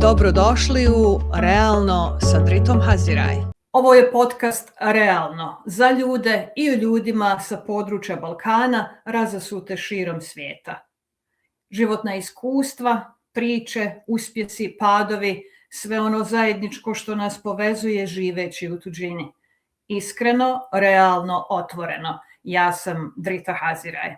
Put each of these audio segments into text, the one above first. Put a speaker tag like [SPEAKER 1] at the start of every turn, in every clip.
[SPEAKER 1] Dobrodošli u Realno sa Dritom Haziraj. Ovo je podcast Realno za ljude i o ljudima sa područja Balkana razasute širom svijeta. Životna iskustva, priče, uspjesi, padovi, sve ono zajedničko što nas povezuje živeći u tuđini. Iskreno, realno, otvoreno. Ja sam Drita Haziraj.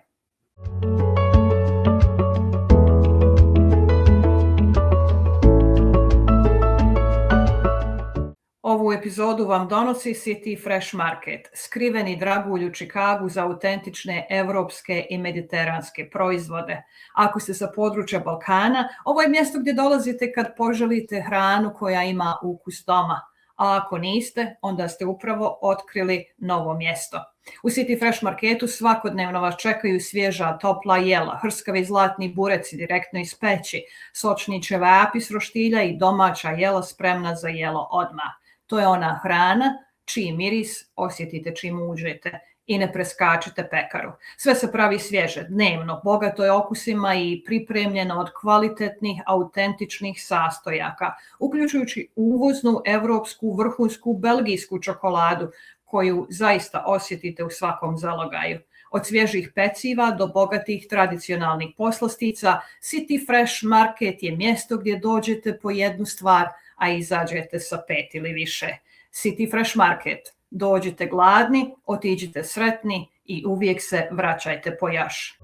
[SPEAKER 1] Ovu epizodu vam donosi City Fresh Market, skriveni dragulj u Čikagu za autentične evropske i mediteranske proizvode. Ako ste sa područja Balkana, ovo je mjesto gdje dolazite kad poželite hranu koja ima ukus doma. A ako niste, onda ste upravo otkrili novo mjesto. U City Fresh Marketu svakodnevno vas čekaju svježa, topla jela, hrskavi zlatni bureci direktno iz peći, sočni ćevapi s roštilja i domaća jela spremna za jelo odmah. To je ona hrana čiji miris osjetite čim uđete i ne preskačite pekaru. Sve se pravi svježe, dnevno, bogato je okusima i pripremljeno od kvalitetnih, autentičnih sastojaka, uključujući uvoznu, evropsku, vrhunsku, belgijsku čokoladu koju zaista osjetite u svakom zalogaju. Od svježih peciva do bogatih tradicionalnih poslastica, City Fresh Market je mjesto gdje dođete po jednu stvar, a izađete sa 5 ili više. City Fresh Market. Dođite gladni, otiđite sretni i uvijek se vraćajte po još.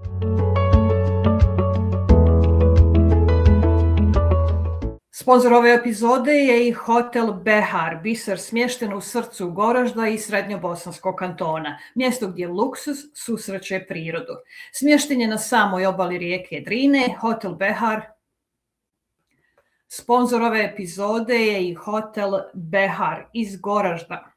[SPEAKER 1] Sponzor ove epizode je i Hotel Behar, biser smješten u srcu Goražda i Srednjobosanskog kantona, mjesto gdje luksuz susreće prirodu. Smješten je na samoj obali rijeke Drine, Hotel Behar. Sponzor ove epizode je i Hotel Behar iz Goražda.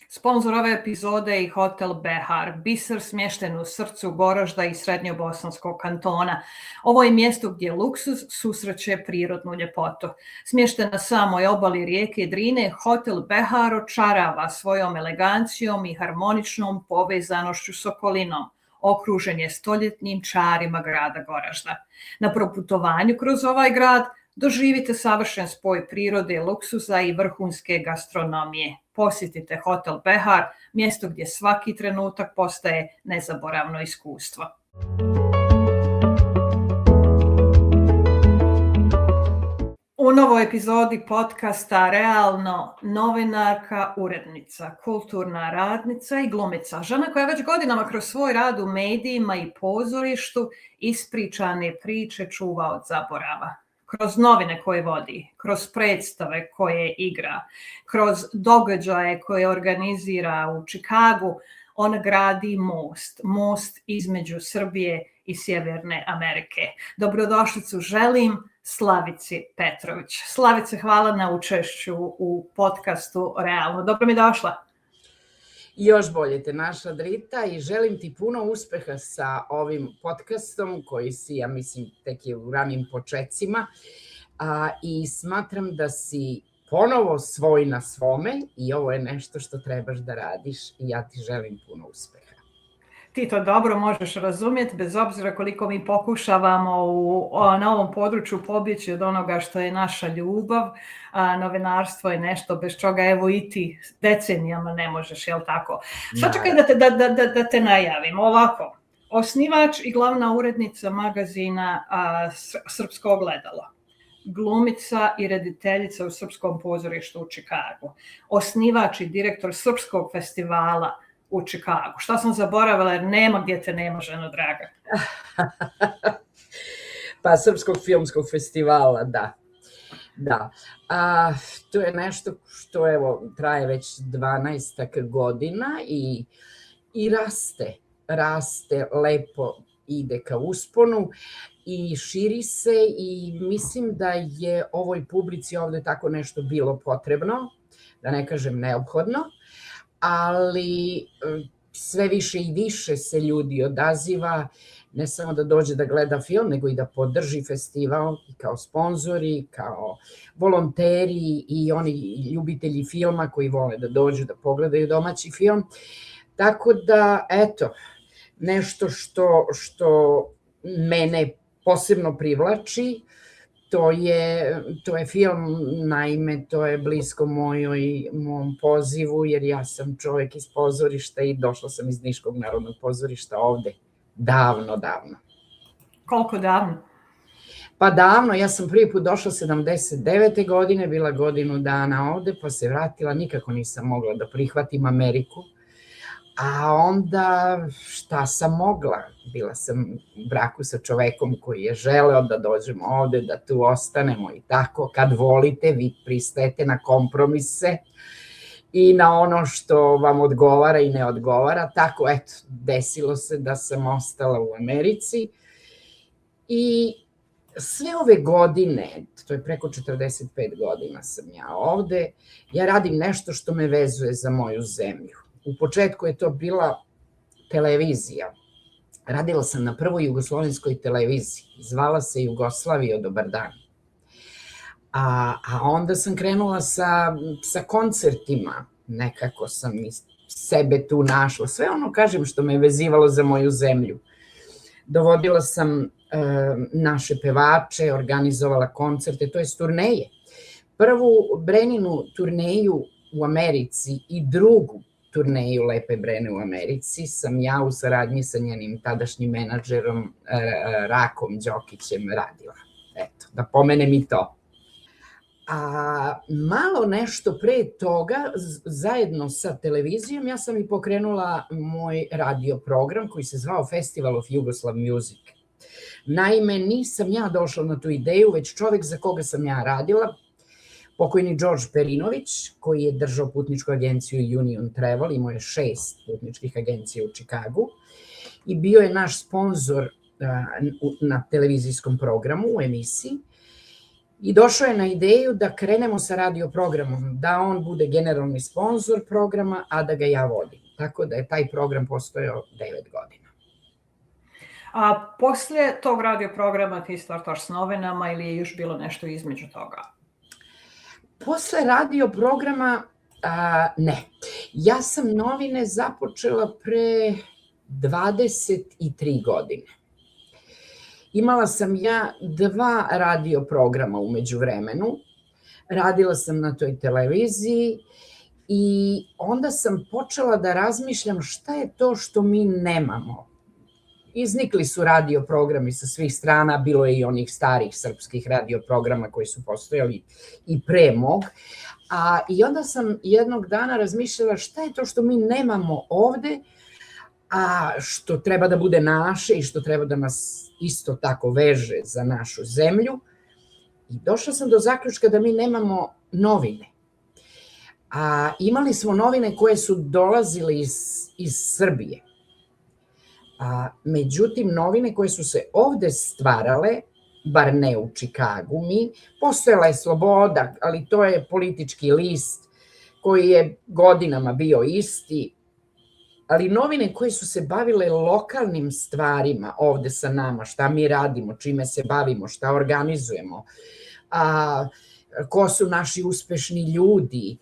[SPEAKER 1] Sponzor ove epizode je i Hotel Behar, biser smješten u srcu Goražda i Srednjobosanskog kantona. Ovo je mjesto gdje luksuz susreće prirodnu ljepotu. Smješten na samoj obali rijeke Drine, Hotel Behar očarava svojom elegancijom i harmoničnom povezanošću s okolinom. Okružen je stoljetnim čarima grada Goražda. Na proputovanju kroz ovaj grad doživite savršen spoj prirode, luksuza i vrhunske gastronomije. Posjetite Hotel Behar, mjesto gdje svaki trenutak postaje nezaboravno iskustvo. U novoj epizodi podcasta Realno novinarka, urednica, kulturna radnica i glumica. Žena koja već godinama kroz svoj rad u medijima i pozorištu ispričane priče čuva od zaborava. Kroz novine koje vodi, kroz predstave koje igra, kroz događaje koje organizira u Čikagu, ona gradi most između Srbije i Sjeverne Amerike. Dobrodošlicu želim Slavici Petrović. Slavice, hvala na učešću u podcastu Realno. Dobro mi došla.
[SPEAKER 2] Još bolje te našla, Drita, i želim ti puno uspeha sa ovim podcastom koji si, ja mislim, tek je u ranim počecima. I smatram da si ponovo svoj na svome i ovo je nešto što trebaš da radiš i ja ti želim puno uspeha.
[SPEAKER 1] Ti to dobro možeš razumjeti, bez obzira koliko mi pokušavamo na ovom području pobjeći od onoga što je naša ljubav. Novinarstvo je nešto bez čega evo i ti decenijama ne možeš, jel tako? Sad čekaj da te najavim. Ovako, osnivač i glavna urednica magazina Srpsko ogledalo. Glumica i rediteljica u Srpskom pozorištu u Čikagu. Osnivač i direktor Srpskog festivala u Čikagu. Šta sam zaboravila jer nema gdje te nema, ženo draga.
[SPEAKER 2] Pa Srpskog filmskog festivala, da. To je nešto što evo traje već 12 godina i raste lepo, ide ka usponu i širi se i mislim da je ovoj publici ovdje tako nešto bilo potrebno, da ne kažem neophodno. Ali sve više i više se ljudi odaziva, ne samo da dođe da gleda film, nego i da podrži festival kao sponzori, kao volonteri i oni ljubitelji filma koji vole da dođu da pogledaju domaći film. Tako da, eto, nešto što mene posebno privlači To je film, naime, to je blisko mom pozivu, jer ja sam čovjek iz pozorišta i došla sam iz Niškog narodnog pozorišta ovde. Davno.
[SPEAKER 1] Koliko davno?
[SPEAKER 2] Pa davno, ja sam prvi put došla 79. godine, bila godinu dana ovde, pa se vratila, nikako nisam mogla da prihvatim Ameriku. A onda šta sam mogla? Bila sam u braku sa čovekom koji je želeo da dođemo ovde, da tu ostanemo i tako. Kad volite, vi pristajete na kompromise i na ono što vam odgovara i ne odgovara. Tako, eto, desilo se da sam ostala u Americi i sve ove godine, to je preko 45 godina sam ja ovde, ja radim nešto što me vezuje za moju zemlju. U početku je to bila televizija. Radila sam na prvoj jugoslovenskoj televiziji. Zvala se Jugoslavija, dobar dan. A onda sam krenula sa koncertima. Nekako sam sebe tu našla. Sve ono, kažem, što me vezivalo za moju zemlju. Dovodila sam naše pevače, organizovala koncerte, to je turneje. Prvu Breninu turneju u Americi i drugu turneju Lepe Brene u Americi sam ja u saradnji sa njenim tadašnjim menadžerom Rakom Đokićem radila. Eto, da pomenem i to. A malo nešto pre toga, zajedno sa televizijom, ja sam i pokrenula moj radio program koji se zvao Festival of Yugoslav Music. Naime, nisam ja došla na tu ideju, već čovek za koga sam ja radila, pokojni Đorđe Perinović, koji je držao putničku agenciju Union Travel, imao je 6 putničkih agencija u Čikagu i bio je naš sponzor na televizijskom programu u emisiji i došao je na ideju da krenemo sa radio programom, da on bude generalni sponzor programa, a da ga ja vodim. Tako da je taj program postojao 9 godina.
[SPEAKER 1] A posle tog radio programa ti startaš s novinama ili je još bilo nešto između toga?
[SPEAKER 2] Posle radio programa, ne. Ja sam novine započela pre 23 godine. Imala sam ja 2 radio programa u međuvremenu. Radila sam na toj televiziji i onda sam počela da razmišljam šta je to što mi nemamo. Iznikli su radio programi sa svih strana, bilo je i onih starih srpskih radio programa koji su postojali i pre mog. I onda sam jednog dana razmišljala šta je to što mi nemamo ovde, a što treba da bude naše i što treba da nas isto tako veže za našu zemlju. I došla sam do zaključka da mi nemamo novine. Imali smo novine koje su dolazile iz Srbije. Međutim, novine koje su se ovde stvarale, bar ne u Čikagu, postojala je Sloboda, ali to je politički list koji je godinama bio isti, ali novine koje su se bavile lokalnim stvarima ovde sa nama, šta mi radimo, čime se bavimo, šta organizujemo, ko su naši uspešni ljudi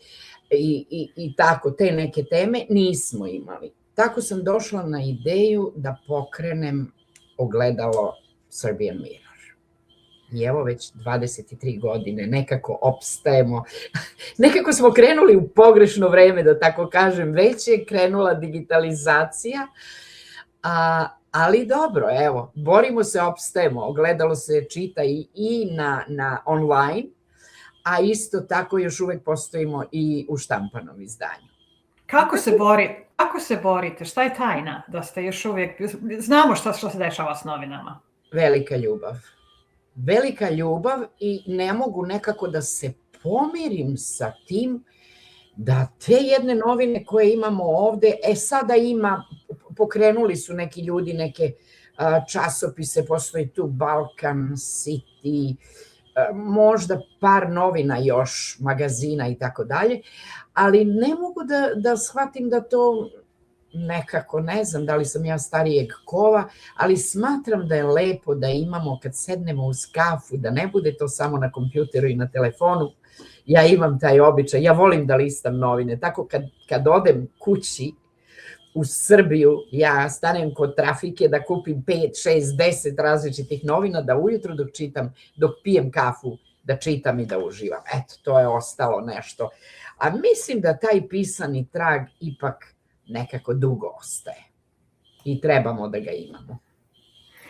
[SPEAKER 2] i tako, te neke teme nismo imali. Tako sam došla na ideju da pokrenem ogledalo Serbian Mirror. I evo već 23 godine nekako opstajemo. Nekako smo krenuli u pogrešno vreme, da tako kažem. Već je krenula digitalizacija, ali dobro, evo, borimo se, opstajemo. Ogledalo se čita i na online, a isto tako još uvek postojimo i u štampanom izdanju.
[SPEAKER 1] Kako se borite? Šta je tajna? Da ste još uvijek... Znamo što se dešava s novinama.
[SPEAKER 2] Velika ljubav. Velika ljubav i ne mogu nekako da se pomirim sa tim da te jedne novine koje imamo ovde, sada pokrenuli su neki ljudi, neke časopise, postoji tu Balkan City, možda par novina još, magazina i tako dalje, ali ne mogu da shvatim da to nekako, ne znam da li sam ja starijeg kova, ali smatram da je lepo da imamo kad sednemo uz kafu, da ne bude to samo na kompjuteru i na telefonu. Ja imam taj običaj, ja volim da listam novine, tako kad odem kući u Srbiju, ja stanem kod trafike da kupim 5, 6, 10 različitih novina, da ujutru dok čitam, dok pijem kafu, da čitam i da uživam. Eto, to je ostalo nešto. A mislim da taj pisani trag ipak nekako dugo ostaje i trebamo da ga imamo.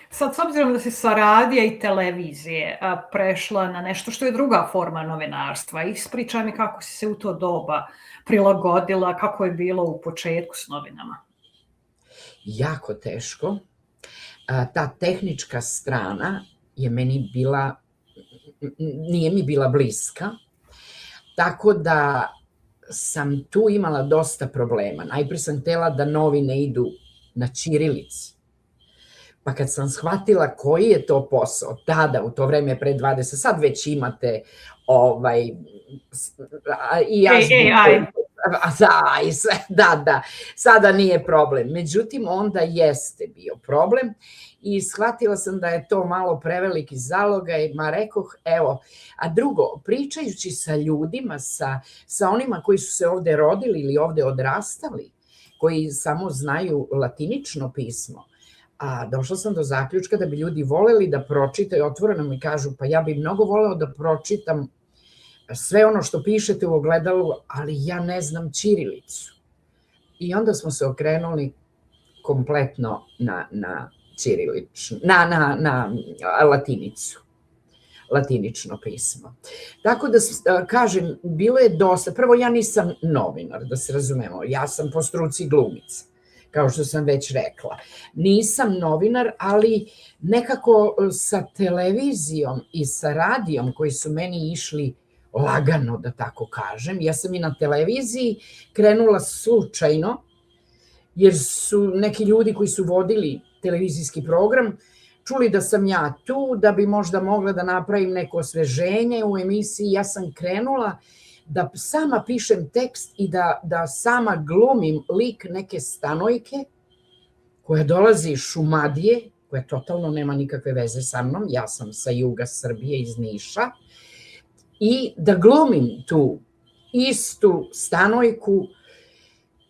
[SPEAKER 1] Sad, s obzirom da si sa radija i televizije prešla na nešto što je druga forma novinarstva, ispričaj mi kako si se u to doba prilagodila, kako je bilo u početku s novinama.
[SPEAKER 2] Jako teško. Ta tehnička strana je meni bila, nije mi bila bliska, tako da sam tu imala dosta problema. Najprije sam htjela da novine idu na ćirilici. Pa kad sam shvatila koji je to posao, tada, u to vreme pre 20, sad već imate i azbuku, da, sada nije problem. Međutim, onda jeste bio problem i shvatila sam da je to malo preveliki zalogaj, rekoh, evo, a drugo, pričajući sa ljudima, sa onima koji su se ovde rodili ili ovde odrastali, koji samo znaju latinično pismo, a došla sam do zaključka da bi ljudi voleli da pročitaju, otvoreno mi kažu, pa ja bi mnogo voleo da pročitam sve ono što pišete u ogledalu, ali ja ne znam ćirilicu. I onda smo se okrenuli kompletno na latinicu, latinično pismo. Tako da, kažem, bilo je dosta. Prvo, ja nisam novinar, da se razumemo, ja sam po struci glumica, kao što sam već rekla. Nisam novinar, ali nekako sa televizijom i sa radijom koji su meni išli lagano, da tako kažem. Ja sam i na televiziji krenula slučajno, jer su neki ljudi koji su vodili televizijski program čuli da sam ja tu, da bi možda mogla da napravim neko osveženje u emisiji. Ja sam krenula da sama pišem tekst i da sama glumim lik neke Stanojke koja dolazi iz Šumadije, koja totalno nema nikakve veze sa mnom, ja sam sa juga Srbije iz Niša, i da glumim tu istu Stanojku,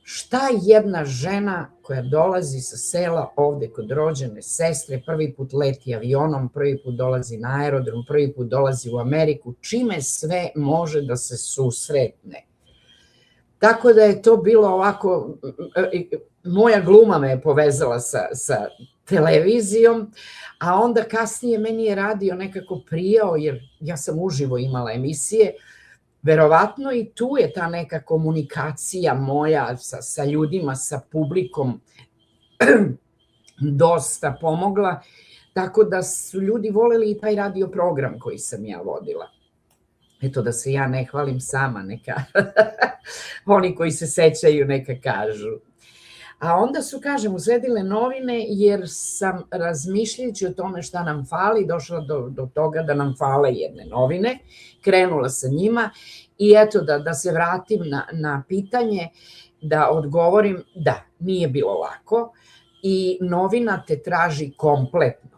[SPEAKER 2] šta jedna žena koja dolazi sa sela ovde kod rođene sestre, prvi put leti avionom, prvi put dolazi na aerodrom, prvi put dolazi u Ameriku, čime sve može da se susretne. Tako da je to bilo ovako, moja gluma me je povezala sa televizijom, a onda kasnije meni je radio nekako prijao, jer ja sam uživo imala emisije, verovatno i tu je ta neka komunikacija moja sa ljudima, sa publikom dosta pomogla, tako da su ljudi voleli i taj radio program koji sam ja vodila. Eto, da se ja ne hvalim sama, neka oni koji se sećaju neka kažu. A onda su, kažem, usledile novine, jer sam, razmišljajući o tome šta nam fali, došla do toga da nam fale jedne novine, krenula sa njima i eto, da se vratim na pitanje, da odgovorim, da, nije bilo lako i novina te traži kompletnog.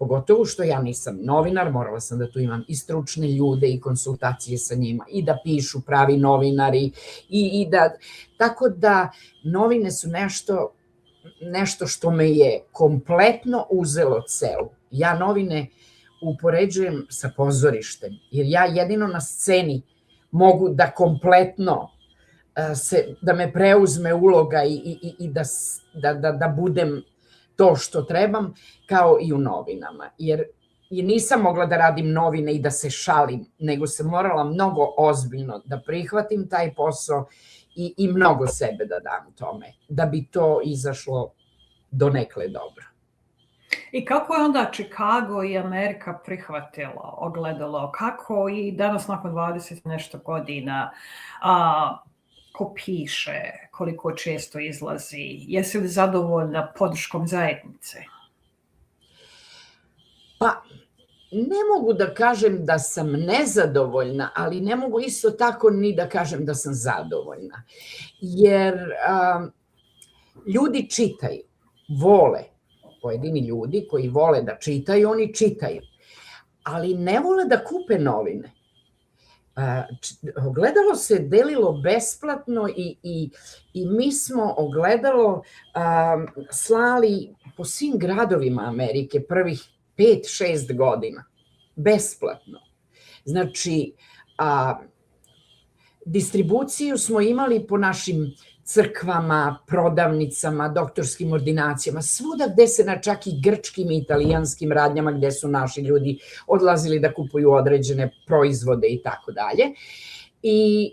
[SPEAKER 2] Pogotovo što ja nisam novinar, morala sam da tu imam i stručne ljude i konsultacije sa njima i da pišu pravi novinari i da, tako da novine su nešto što me je kompletno uzelo celu. Ja novine upoređujem sa pozorištem, jer ja jedino na sceni mogu da kompletno, da me preuzme uloga i da budem to što trebam, kao i u novinama. Jer nisam mogla da radim novine i da se šalim, nego sam morala mnogo ozbiljno da prihvatim taj posao i mnogo sebe da dam tome, da bi to izašlo donekle dobro.
[SPEAKER 1] I kako je onda Chicago i Amerika prihvatila ogledalo? Kako i danas nakon 20 nešto godina ko piše, koliko često izlazi, jesi li zadovoljna podrškom zajednice?
[SPEAKER 2] Pa, ne mogu da kažem da sam nezadovoljna, ali ne mogu isto tako ni da kažem da sam zadovoljna. Jer ljudi čitaju, vole, pojedini ljudi koji vole da čitaju, oni čitaju, ali ne vole da kupe novine. ogledalo se delilo besplatno i mi smo ogledalo slali po svim gradovima Amerike prvih 5-6 godina. Besplatno. Znači, distribuciju smo imali po našim crkvama, prodavnicama, doktorskim ordinacijama, svuda gde se na čak i grčkim i italijanskim radnjama gde su naši ljudi odlazili da kupuju određene proizvode i tako dalje. I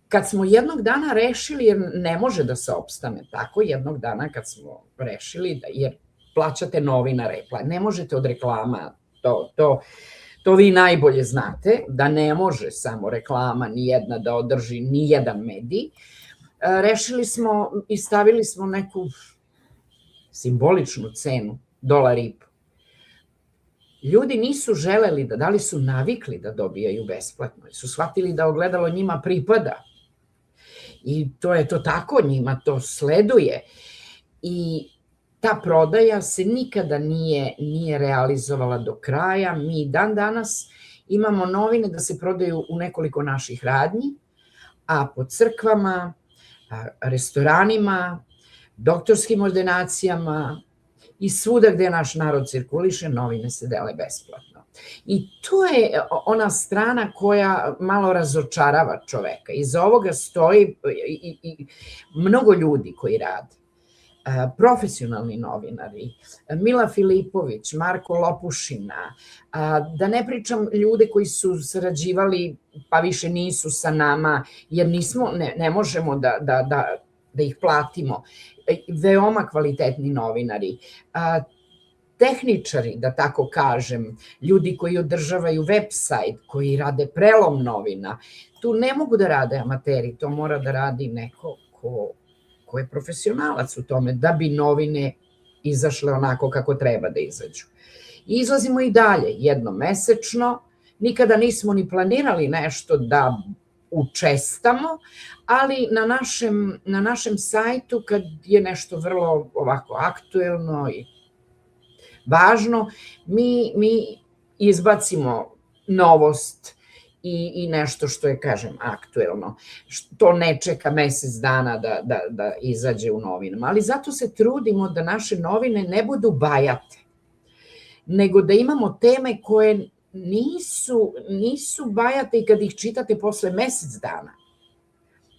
[SPEAKER 2] kad smo jednog dana rešili, jer ne može da se opstane tako, jednog dana kad smo rešili, jer plaćate novinare, ne možete od reklama, to vi najbolje znate, da ne može samo reklama nijedna da održi nijedan medij. Rešili smo i stavili smo neku simboličnu cenu, $1,50. Ljudi nisu želeli da li su navikli da dobijaju besplatno, su shvatili da ogledalo njima pripada. I to je to tako, njima to sleduje. I ta prodaja se nikada nije realizovala do kraja. Mi dan danas imamo novine da se prodaju u nekoliko naših radnji, a po crkvama, restoranima, doktorskim ordinacijama i svuda gde naš narod cirkuliše, novine se dele besplatno. I to je ona strana koja malo razočarava čoveka. Iza ovoga stoji i mnogo ljudi koji rade. Profesionalni novinari, Mila Filipović, Marko Lopušina, da ne pričam ljude koji su sarađivali pa više nisu sa nama jer ne možemo da ih platimo, veoma kvalitetni novinari, tehničari, da tako kažem, ljudi koji održavaju website, koji rade prelom novina, tu ne mogu da rade amateri, to mora da radi neko ko je profesionalac u tome, da bi novine izašle onako kako treba da izađu. I izlazimo i dalje, jednom mesečno, nikada nismo ni planirali nešto da učestamo, ali na našem sajtu, kad je nešto vrlo ovako aktuelno i važno, mi izbacimo novost i nešto što je, kažem, aktuelno. To ne čeka mesec dana da izađe u novinama, ali zato se trudimo da naše novine ne budu bajate, nego da imamo teme koje nisu bajate i kad ih čitate posle mesec dana.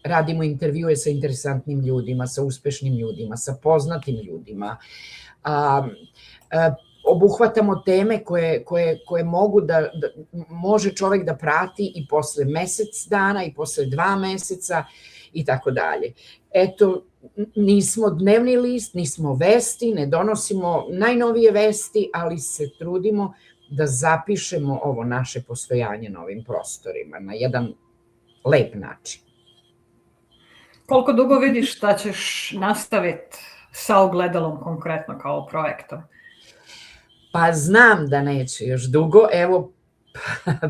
[SPEAKER 2] Radimo intervjue sa interesantnim ljudima, sa uspešnim ljudima, sa poznatim ljudima. Obuhvatamo teme koje mogu da može čovek da prati i posle mesec dana i posle 2 meseca i tako dalje. Eto, nismo dnevni list, nismo vesti, ne donosimo najnovije vesti, ali se trudimo da zapišemo ovo naše postojanje na ovim prostorima na jedan lep način.
[SPEAKER 1] Koliko dugo vidiš da ćeš nastaviti sa ogledalom konkretno kao projektom?
[SPEAKER 2] Pa znam da neće još dugo. Evo,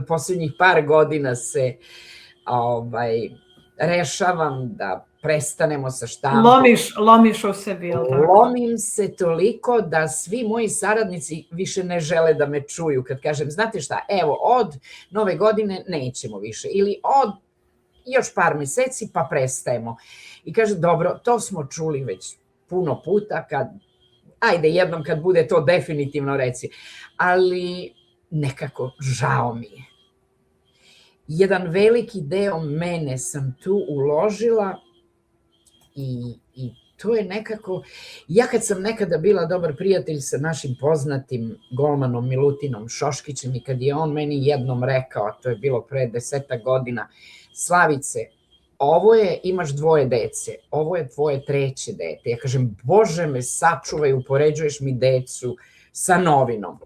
[SPEAKER 2] posljednjih par godina se rešavam da prestanemo sa štampom.
[SPEAKER 1] Lomiš u sebi, jel tako?
[SPEAKER 2] Lomim se toliko da svi moji saradnici više ne žele da me čuju kad kažem, znate šta, evo, od nove godine nećemo više ili od još par meseci pa prestajemo. I kaže, dobro, to smo čuli već puno puta, ajde jednom kad bude to definitivno reci, ali nekako žao mi je. Jedan veliki deo mene sam tu uložila i to je nekako, ja kad sam nekada bila dobar prijatelj sa našim poznatim golmanom Milutinom Šoškićem i kad je on meni jednom rekao, to je bilo pre 10 godina, Slavice, imaš 2 dece, ovo je tvoje 3. dete. Ja kažem, Bože me sačuvaj, upoređuješ mi decu sa novinom.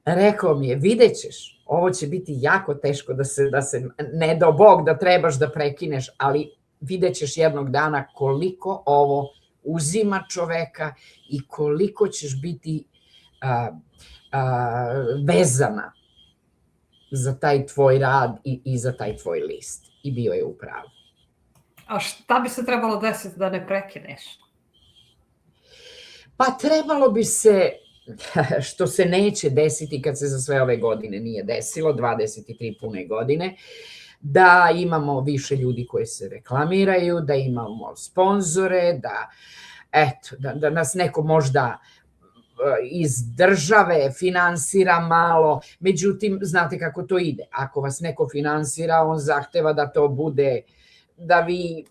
[SPEAKER 2] Rekao mi je, vidjet ćeš, ovo će biti jako teško da se, ne do Bog da trebaš da prekineš, ali vidjet ćeš jednog dana koliko ovo uzima čoveka i koliko ćeš biti vezana za taj tvoj rad i za taj tvoj list. I bio je u pravu.
[SPEAKER 1] A šta bi se trebalo desiti da ne prekineš?
[SPEAKER 2] Pa trebalo bi se, što se neće desiti kad se za sve ove godine nije desilo, 23 pune godine, da imamo više ljudi koji se reklamiraju, da imamo sponzore, da nas neko možda iz države finansira malo. Međutim, znate kako to ide. Ako vas neko finansira, on zahteva da to bude, da vi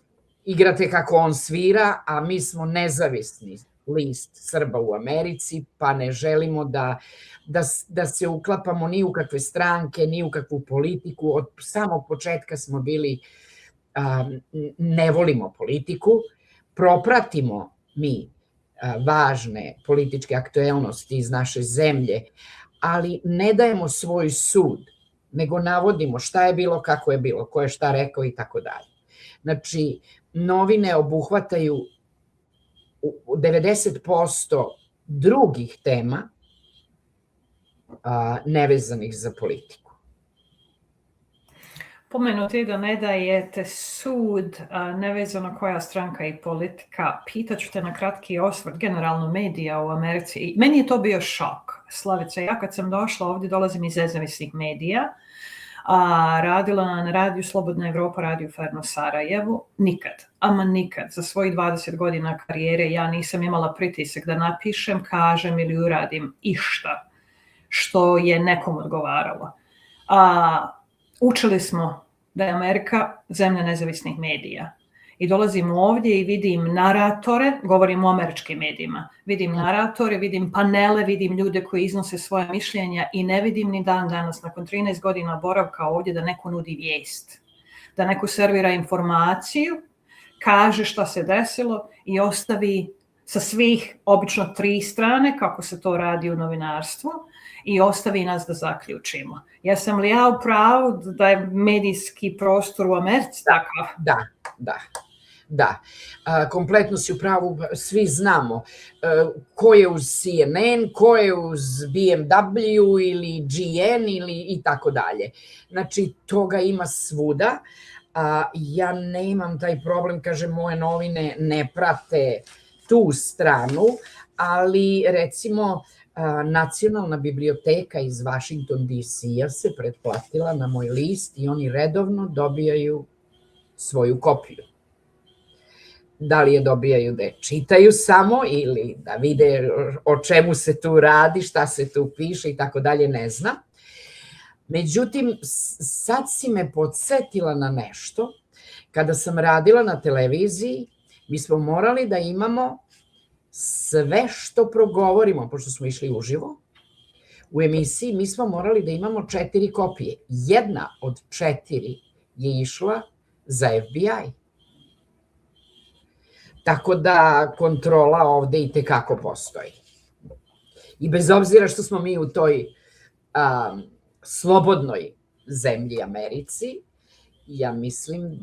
[SPEAKER 2] igrate kako on svira, a mi smo nezavisni list Srba u Americi, pa ne želimo da se uklapamo ni u kakve stranke, ni u kakvu politiku. Od samog početka smo bili, ne volimo politiku, propratimo mi važne političke aktuelnosti iz naše zemlje, ali ne dajemo svoj sud, nego navodimo šta je bilo, kako je bilo, ko je šta rekao i tako dalje. Znači, novine obuhvataju 90% drugih tema nevezanih za politiku.
[SPEAKER 1] Pomenuti je da ne dajete sud, nevezano koja stranka i politika. Pitaću te na kratki osvrt generalno medija u Americi. Meni je to bio šok. Slavica, ja kad sam došla ovdje, dolazim iz nezavisnih medija, radila na radiju Slobodna Evropa, radiju Ferno Sarajevu. Nikad, za svojih 20 godina karijere ja nisam imala pritisak da napišem, kažem ili uradim išta što je nekom odgovaralo. Učili smo da je Amerika zemlja nezavisnih medija. I dolazim ovdje i vidim naratore, govorim o američkim medijima, vidim naratore, vidim panele, vidim ljude koji iznose svoje mišljenja i ne vidim ni dan danas, nakon 13 godina boravka ovdje, da neko nudi vijest. Da neko servira informaciju, kaže šta se desilo i ostavi sa svih, obično 3 strane, kako se to radi u novinarstvu, i ostavi nas da zaključimo. Jesam li ja u pravu da je medijski prostor u Americi takav?
[SPEAKER 2] Da. Kompletno si u pravu, svi znamo ko je uz CNN, ko je uz BMW ili GN i tako dalje. Znači, toga ima svuda. Ja nemam taj problem, kažem, moje novine ne prate tu stranu, ali recimo Nacionalna biblioteka iz Washington DC-a se pretplatila na moj list i oni redovno dobijaju svoju kopiju. Da li je dobijaju da je čitaju samo ili da vide o čemu se tu radi, šta se tu piše i tako dalje, ne znam. Međutim, sad si me podsjetila na nešto. Kada sam radila na televiziji, mi smo morali da imamo sve što progovorimo, pošto smo išli uživo, u emisiji mi smo morali da imamo 4 kopije. Jedna od 4 je išla za FBI. Tako da kontrola ovde i tekako postoji. I bez obzira što smo mi u toj slobodnoj zemlji Americi, ja mislim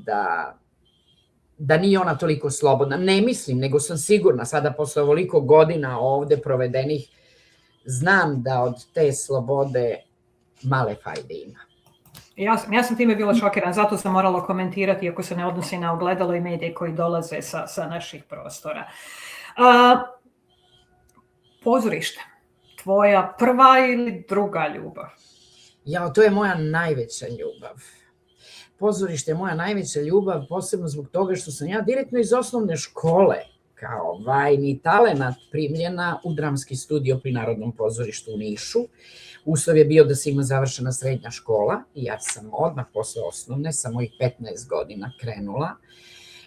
[SPEAKER 2] da nije ona toliko slobodna. Ne mislim, nego sam sigurna, sada posle ovoliko godina ovde provedenih, znam da od te slobode male fajde ima.
[SPEAKER 1] Ja sam time bila šokirana, zato sam morala komentirati, iako se ne odnosi na ogledalo i medije koji dolaze sa naših prostora. Pozorište, tvoja prva ili druga ljubav?
[SPEAKER 2] To je moja najveća ljubav. Pozorište je moja najveća ljubav, posebno zbog toga što sam ja direktno iz osnovne škole kao vajni talenat primljena u dramski studio pri Narodnom pozorištu u Nišu. Uslov je bio da se ima završena srednja škola i ja sam odmah posle osnovne, sa mojih 15 godina, krenula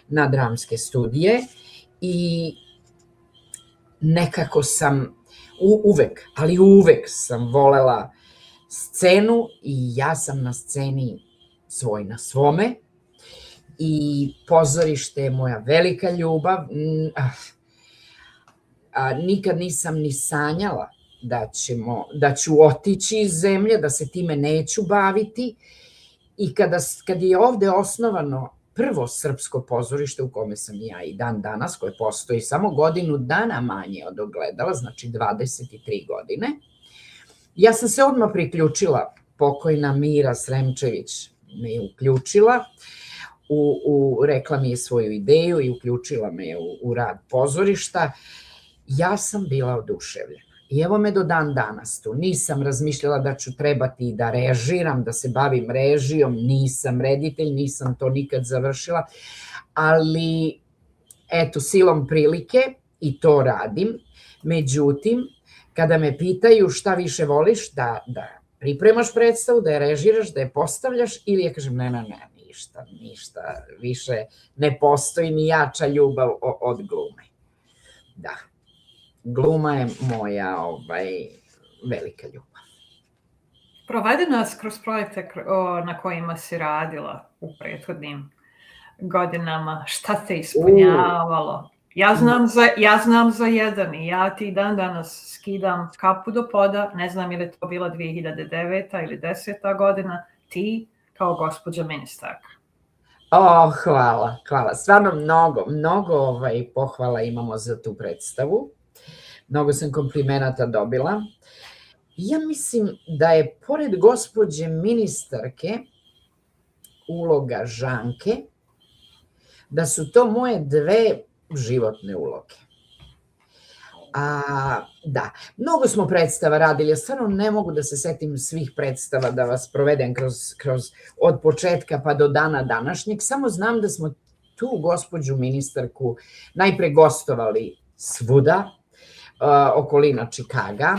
[SPEAKER 2] na dramske studije i nekako sam uvek sam volela scenu i ja sam na sceni svoj na svome i pozorište je moja velika ljubav. Nikad nisam ni sanjala da ću otići iz zemlje, da se time neću baviti i kad je ovde osnovano prvo srpsko pozorište u kome sam ja i dan danas, koje postoji samo godinu dana manje od ogledala, znači 23 godine, ja sam se odmah priključila, pokojna Mira Sremčević me je uključila, rekla mi je svoju ideju i uključila me u rad pozorišta. Ja sam bila oduševljena. I evo me do dan danas tu. Nisam razmišljala da ću trebati da režiram, da se bavim režijom, nisam reditelj, nisam to nikad završila, ali eto, silom prilike i to radim. Međutim, kada me pitaju šta više voliš, da pripremaš predstavu, da je režiraš, da je postavljaš, ili ja kažem ne, ništa više ne postoji ni jača ljubav od glume. Da, gluma je moja velika ljubav.
[SPEAKER 1] Provedi nas kroz projekte na kojima si radila u prethodnim godinama, šta te ispunjavalo? Ja znam za jedan i ja ti dan danas skidam kapu do poda, ne znam je li to bila 2009. ili 10. godina, ti kao gospođa ministarka.
[SPEAKER 2] Hvala. Stvarno mnogo pohvala imamo za tu predstavu. Mnogo sam komplimenata dobila. Ja mislim da je pored gospođe ministarke uloga Žanke, da su to moje dve životne uloge. Da, mnogo smo predstava radili, ja stvarno ne mogu da se setim svih predstava, da vas provedem kroz od početka pa do dana današnjeg, samo znam da smo tu gospođu ministarku najpre gostovali svuda, okolina Čikaga,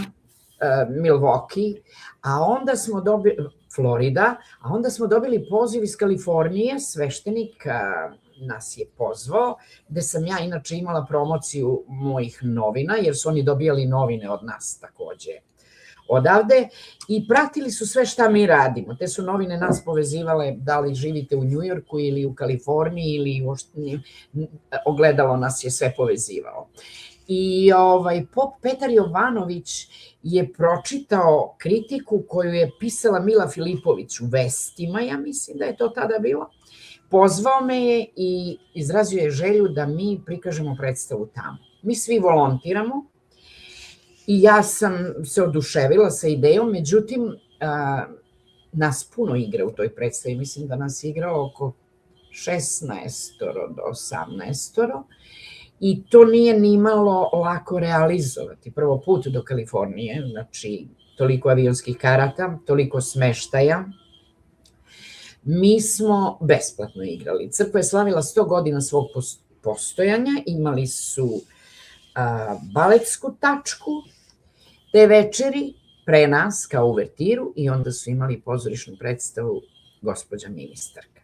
[SPEAKER 2] Milwaukee, a onda smo dobili Florida, a onda smo dobili poziv iz Kalifornije, sveštenik nas je pozvao, gde sam ja inače imala promociju mojih novina, jer su oni dobijali novine od nas takođe odavde i pratili su sve šta mi radimo. Te su novine nas povezivale da li živite u Njujorku ili u Kaliforniji ili ogledalo nas je sve povezivalo. I pop Petar Jovanović je pročitao kritiku koju je pisala Mila Filipović u Vestima, ja mislim da je to tada bilo. Pozvao me je i izrazio je želju da mi prikažemo predstavu tamo. Mi svi volontiramo i ja sam se oduševila sa idejom, međutim, nas puno igra u toj predstavi. Mislim da nas igra oko 16 do 18 i to nije ni malo lako realizovati. Prvo put do Kalifornije, znači toliko avionskih karata, toliko smeštaja. Mi smo besplatno igrali. Crkva je slavila 100 godina svog postojanja, imali su baletsku tačku te večeri pre nas kao uvertiru i onda su imali pozorišnu predstavu gospođa ministarka.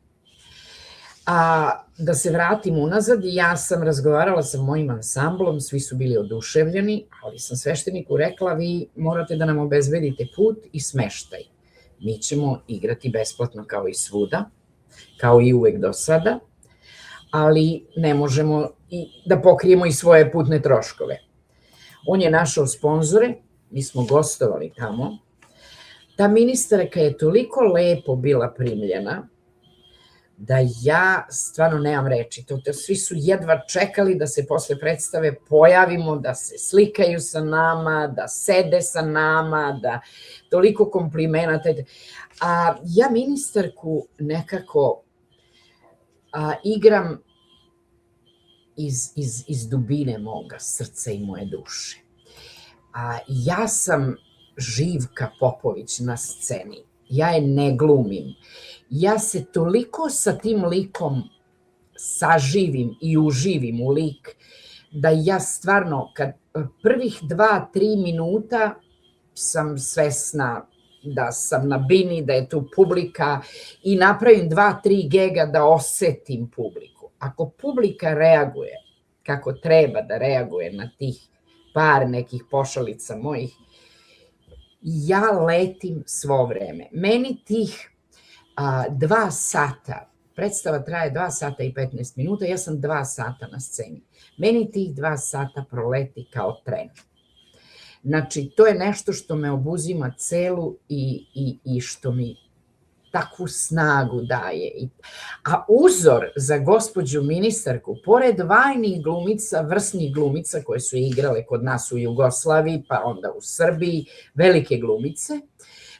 [SPEAKER 2] Da se vratim unazad, ja sam razgovarala sa mojim ansamblom, svi su bili oduševljeni, ali sam svešteniku rekla, vi morate da nam obezbedite put i smeštaj. Mi ćemo igrati besplatno kao i svuda, kao i uvek do sada, ali ne možemo da pokrijemo i svoje putne troškove. On je našao sponzore, mi smo gostovali tamo. Ta ministarka je toliko lepo bila primljena da ja stvarno nemam reči. Svi su jedva čekali da se posle predstave pojavimo, da se slikaju sa nama, da sede sa nama, da toliko komplimenata. Ja ministarku nekako igram iz dubine moga srca i moje duše. Ja sam Živka Popović na sceni. Ja je ne glumim. Ja se toliko sa tim likom saživim i uživim u lik, da ja stvarno, kad prvih 2-3 minuta sam svesna da sam na bini, da je tu publika i napravim 2-3 gega da osetim publiku. Ako publika reaguje kako treba da reaguje na tih par nekih pošalica mojih, ja letim svo vreme. Meni tih 2 sata, predstava traje 2 sata i 15 minuta, ja sam 2 sata na sceni. Meni tih 2 sata proleti kao tren. Znači, to je nešto što me obuzima celu i što mi takvu snagu daje. A uzor za gospođu ministarku, pored vajnih glumica, vrsnih glumica koje su igrale kod nas u Jugoslaviji, pa onda u Srbiji, velike glumice,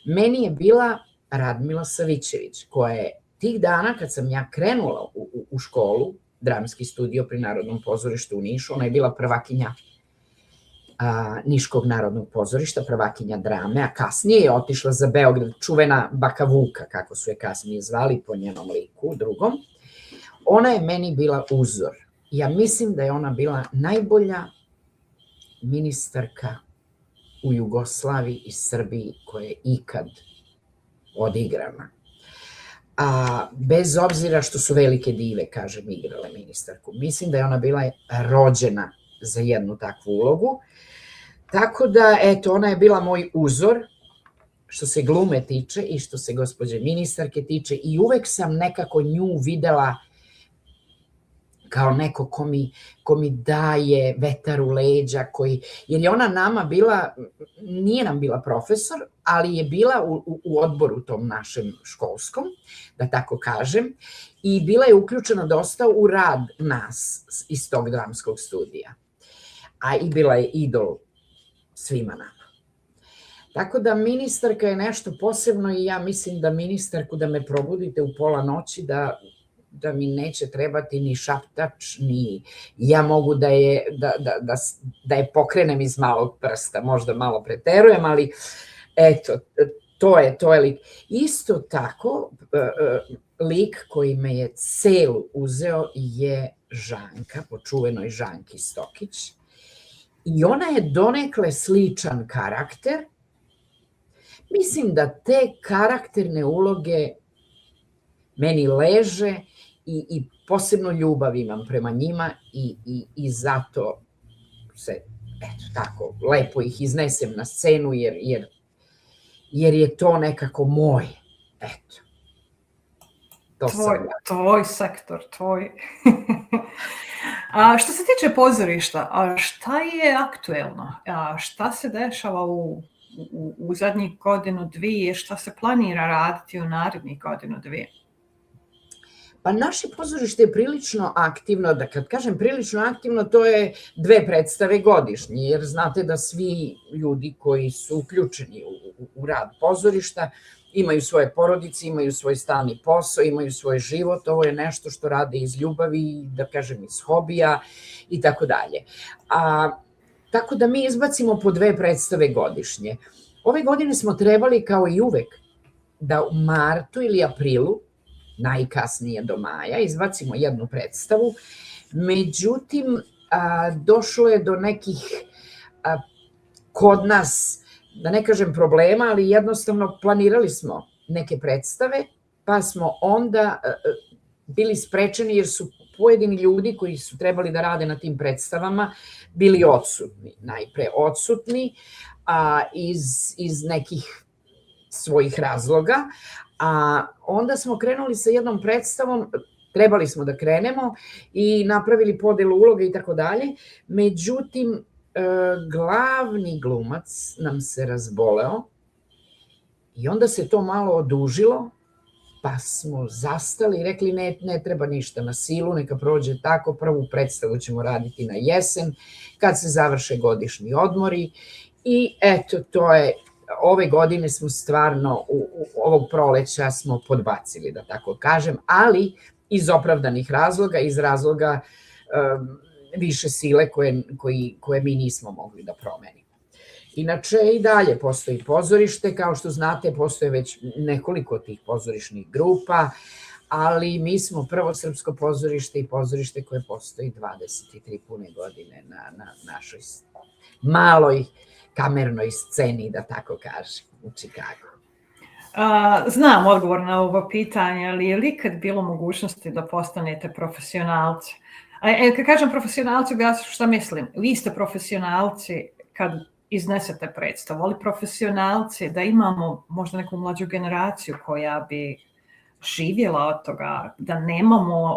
[SPEAKER 2] meni je bila Radmila Savićević, koja je tih dana kad sam ja krenula u školu, dramski studio pri Narodnom pozorištu u Nišu, ona je bila prvakinja Niškog narodnog pozorišta, prvakinja drame, a kasnije je otišla za Beograd, čuvena Baka Vuka, kako su je kasnije zvali po njenom liku drugom. Ona je meni bila uzor. Ja mislim da je ona bila najbolja ministarka u Jugoslaviji i Srbiji koja je ikad odigrana. Bez obzira što su velike dive, kažem, igrale ministarku. Mislim da je ona bila rođena za jednu takvu ulogu. Tako da, eto, ona je bila moj uzor što se glume tiče i što se gospođe ministarke tiče i uvek sam nekako nju videla kao neko ko mi daje vetar u leđa, jer je ona nama bila, nije nam bila profesor, ali je bila u odboru tom našem školskom, da tako kažem, i bila je uključena dosta u rad nas iz tog dramskog studija. I bila je idol svima nama. Tako da ministarka je nešto posebno i ja mislim da ministarku da me probudite u pola noći, da mi neće trebati ni šaptač, ni ja mogu da je pokrenem iz malog prsta, možda malo preterujem, ali eto, to je lik. Isto tako, lik koji me je celu uzeo je Žanka, po čuvenoj Žanki Stokić. I ona je donekle sličan karakter. Mislim da te karakterne uloge meni leže i posebno ljubav imam prema njima i zato se, eto tako, lepo ih iznesem na scenu jer je to nekako moj, eto.
[SPEAKER 1] Tvoj sektor, tvoj. Što se tiče pozorišta, šta je aktuelno? Šta se dešava u zadnjih godinu, dvije? Šta se planira raditi u narednih godinu, dvije?
[SPEAKER 2] Pa naše pozorište je prilično aktivno, da kad kažem prilično aktivno, to je 2 predstave godišnje, jer znate da svi ljudi koji su uključeni u rad pozorišta imaju svoje porodice, imaju svoj stalni posao, imaju svoj život, ovo je nešto što rade iz ljubavi, da kažem iz hobija i tako dalje. Tako da mi izbacimo po 2 predstave godišnje. Ove godine smo trebali, kao i uvek, da u martu ili aprilu, najkasnije do maja, izbacimo jednu predstavu. Međutim, došlo je do nekih kod nas, da ne kažem problema, ali jednostavno planirali smo neke predstave, pa smo onda bili sprečeni jer su pojedini ljudi koji su trebali da rade na tim predstavama bili odsutni. Najpre odsutni iz nekih svojih razloga, a onda smo krenuli sa jednom predstavom, trebali smo da krenemo i napravili podelu uloga i tako dalje. Međutim, glavni glumac nam se razboleo i onda se to malo odužilo, pa smo zastali i rekli ne treba ništa na silu, neka prođe tako, prvu predstavu ćemo raditi na jesen, kad se završe godišnji odmori i eto, to je, ove godine smo stvarno, ovog proleća smo podbacili, da tako kažem, ali iz opravdanih razloga, iz razloga više sile koje mi nismo mogli da promenimo. Inače, i dalje postoji pozorište, kao što znate, postoje već nekoliko tih pozorišnih grupa, ali mi smo prvo srpsko pozorište i pozorište koje postoji 23 pune godine na našoj maloj kamernoj sceni, da tako kažem, u Čikagu.
[SPEAKER 1] Znam odgovor na ovo pitanje, ali je li ikad bilo mogućnosti da postanete profesionalci? Kad kažem profesionalci, šta mislim? Vi ste profesionalci kad iznesete predstavu, ali profesionalci da imamo možda neku mlađu generaciju koja bi živjela od toga, da nemamo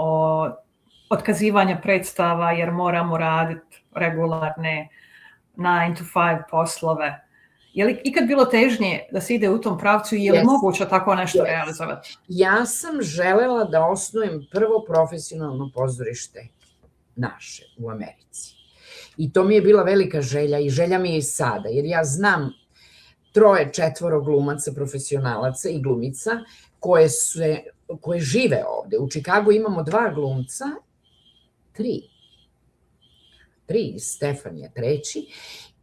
[SPEAKER 1] otkazivanja predstava jer moramo raditi regularne 9 to 5 poslove. Je li ikad bilo težnije da se ide u tom pravcu i je li moguće tako nešto realizovati?
[SPEAKER 2] Ja sam želela da osnujem prvo profesionalno pozorište naše u Americi. I to mi je bila velika želja i želja mi je i sada, jer ja znam 3-4 glumaca, profesionalaca i glumica koje žive ovde. U Čikagu imamo 2 glumca, 3, Stefan je 3,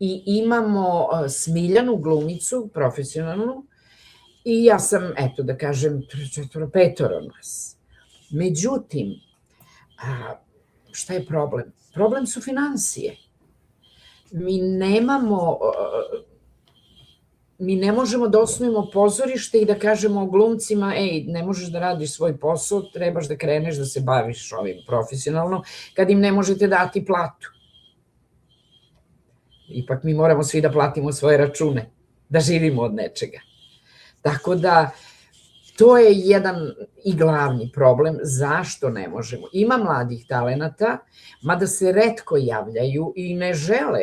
[SPEAKER 2] i imamo Smiljanu glumicu, profesionalnu, i ja sam, eto da kažem, 4-5 nas. Međutim, šta je problem? Problem su finansije. Mi ne možemo da osnujemo pozorište i da kažemo glumcima, ej, ne možeš da radiš svoj posao, trebaš da kreneš da se baviš ovim profesionalno, kad im ne možete dati platu. Ipak mi moramo svi da platimo svoje račune, da živimo od nečega. Tako da, to je jedan i glavni problem, zašto ne možemo. Ima mladih talenata, mada se retko javljaju i ne žele.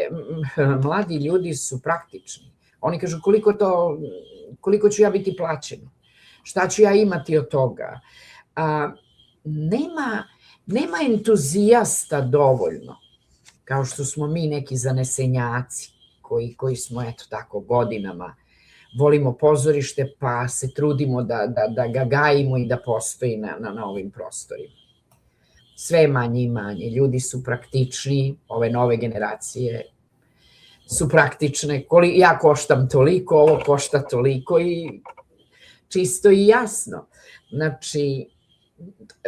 [SPEAKER 2] Mladi ljudi su praktični. Oni kažu koliko ću ja biti plaćen, šta ću ja imati od toga. Nema entuzijasta dovoljno, kao što smo mi neki zanesenjaci koji smo eto tako godinama volimo pozorište pa se trudimo da ga gajimo i da postoji na ovim prostorima. Sve manje i manje, ljudi su praktični, ove nove generacije su praktične, ja koštam toliko, ovo košta toliko i čisto i jasno. Znači,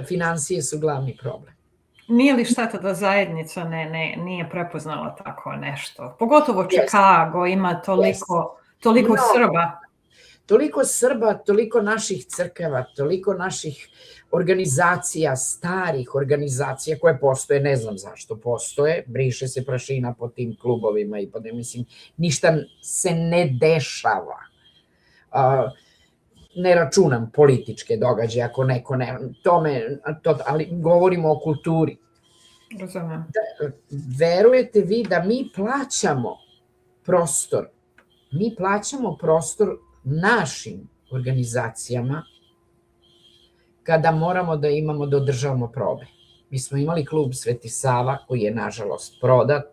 [SPEAKER 2] finansije su glavni problem.
[SPEAKER 1] Nije li šteta da zajednica nije prepoznala tako nešto? Pogotovo Chicago ima toliko Srba.
[SPEAKER 2] Toliko Srba, toliko naših crkava, toliko naših organizacija, starih organizacija koje postoje, ne znam zašto postoje, briše se prašina po tim klubovima i mislim, ništa se ne dešava. Ne računam političke događaje, ako neko ne, ali govorimo o kulturi.
[SPEAKER 1] Razumem.
[SPEAKER 2] Verujete vi da mi plaćamo prostor našim organizacijama kada moramo da imamo da održavamo probe. Mi smo imali klub Sveti Sava koji je nažalost prodat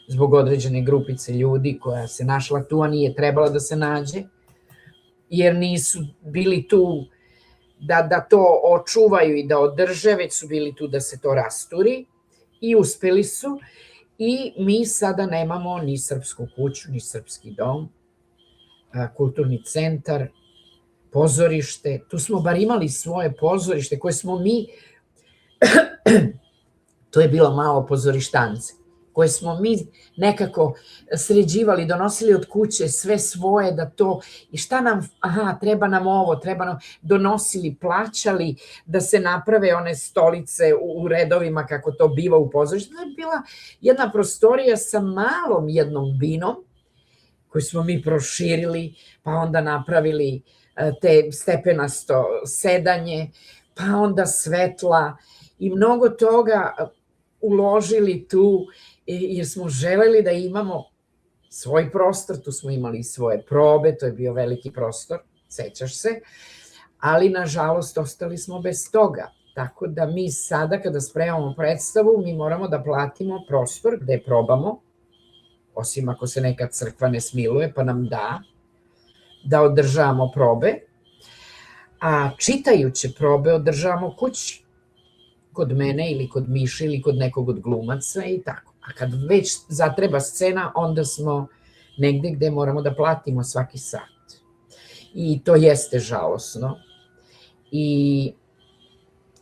[SPEAKER 2] zbog određene grupice ljudi koja se našla tu, a nije trebala da se nađe, jer nisu bili tu da to očuvaju i da održe, već su bili tu da se to rasturi i uspeli su. I mi sada nemamo ni Srpsku kuću, ni Srpski dom, kulturni centar, pozorište. Tu smo bar imali svoje pozorište koje smo mi, to je bilo malo pozorištance, koje smo mi nekako sređivali, donosili od kuće sve svoje da to, i šta nam, treba nam ovo, donosili, plaćali da se naprave one stolice u redovima kako to biva u pozorištu. To je bila jedna prostorija sa malom jednom binom koju smo mi proširili, pa onda napravili te stepenasto sedanje, pa onda svetla i mnogo toga uložili tu, jer smo želeli da imamo svoj prostor, tu smo imali svoje probe, to je bio veliki prostor, sećaš se, ali nažalost ostali smo bez toga. Tako da mi sada kada spremamo predstavu, mi moramo da platimo prostor gde probamo, osim ako se neka crkva ne smiluje pa nam da održavamo probe, a čitajuće probe održavamo kući, kod mene ili kod Miše ili kod nekog od glumaca i tako. A kad već zatreba scena, onda smo negde gde moramo da platimo svaki sat. I to jeste žalosno. I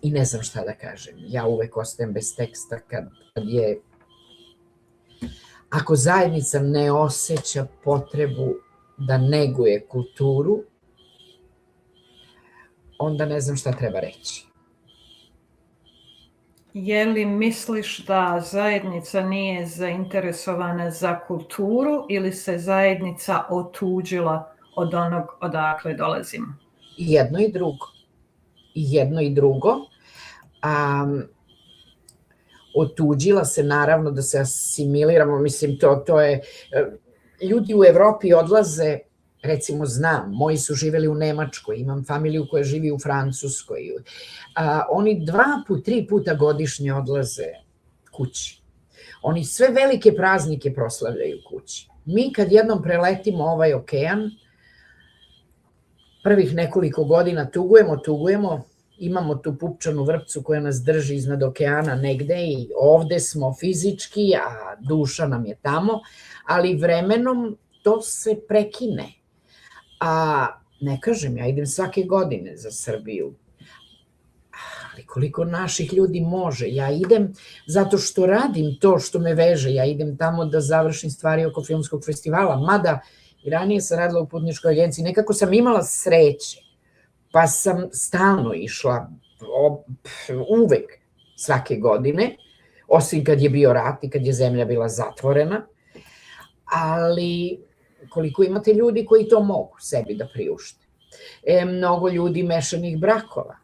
[SPEAKER 2] ne znam šta da kažem. Ja uvek ostajem bez teksta kad je... Ako zajednica ne osjeća potrebu da neguje kulturu, onda ne znam šta treba reći.
[SPEAKER 1] Je li misliš da zajednica nije zainteresovana za kulturu ili se zajednica otuđila od onog odakle dolazimo?
[SPEAKER 2] I jedno i drugo. jedno i drugo. Otuđila se, naravno, da se asimiliramo, mislim, to je, ljudi u Evropi odlaze, recimo znam, moji su živeli u Nemačkoj, imam familiju koja živi u Francuskoj, oni 2-3 puta godišnje odlaze kući. Oni sve velike praznike proslavljaju kući. Mi kad jednom preletimo ovaj okean, prvih nekoliko godina tugujemo, imamo tu pupčanu vrpcu koja nas drži iznad okeana negde i ovde smo fizički, a duša nam je tamo, ali vremenom to se prekine. A ne kažem, ja idem svake godine za Srbiju, ali koliko naših ljudi može? Ja idem zato što radim to što me veže, ja idem tamo da završim stvari oko filmskog festivala, mada i ranije sam radila u putničkoj agenciji, nekako sam imala sreće, pa sam stalno išla, uvek, svake godine, osim kad je bio rat i kad je zemlja bila zatvorena, ali koliko imate ljudi koji to mogu sebi da priušte. Mnogo ljudi mešanih brakova,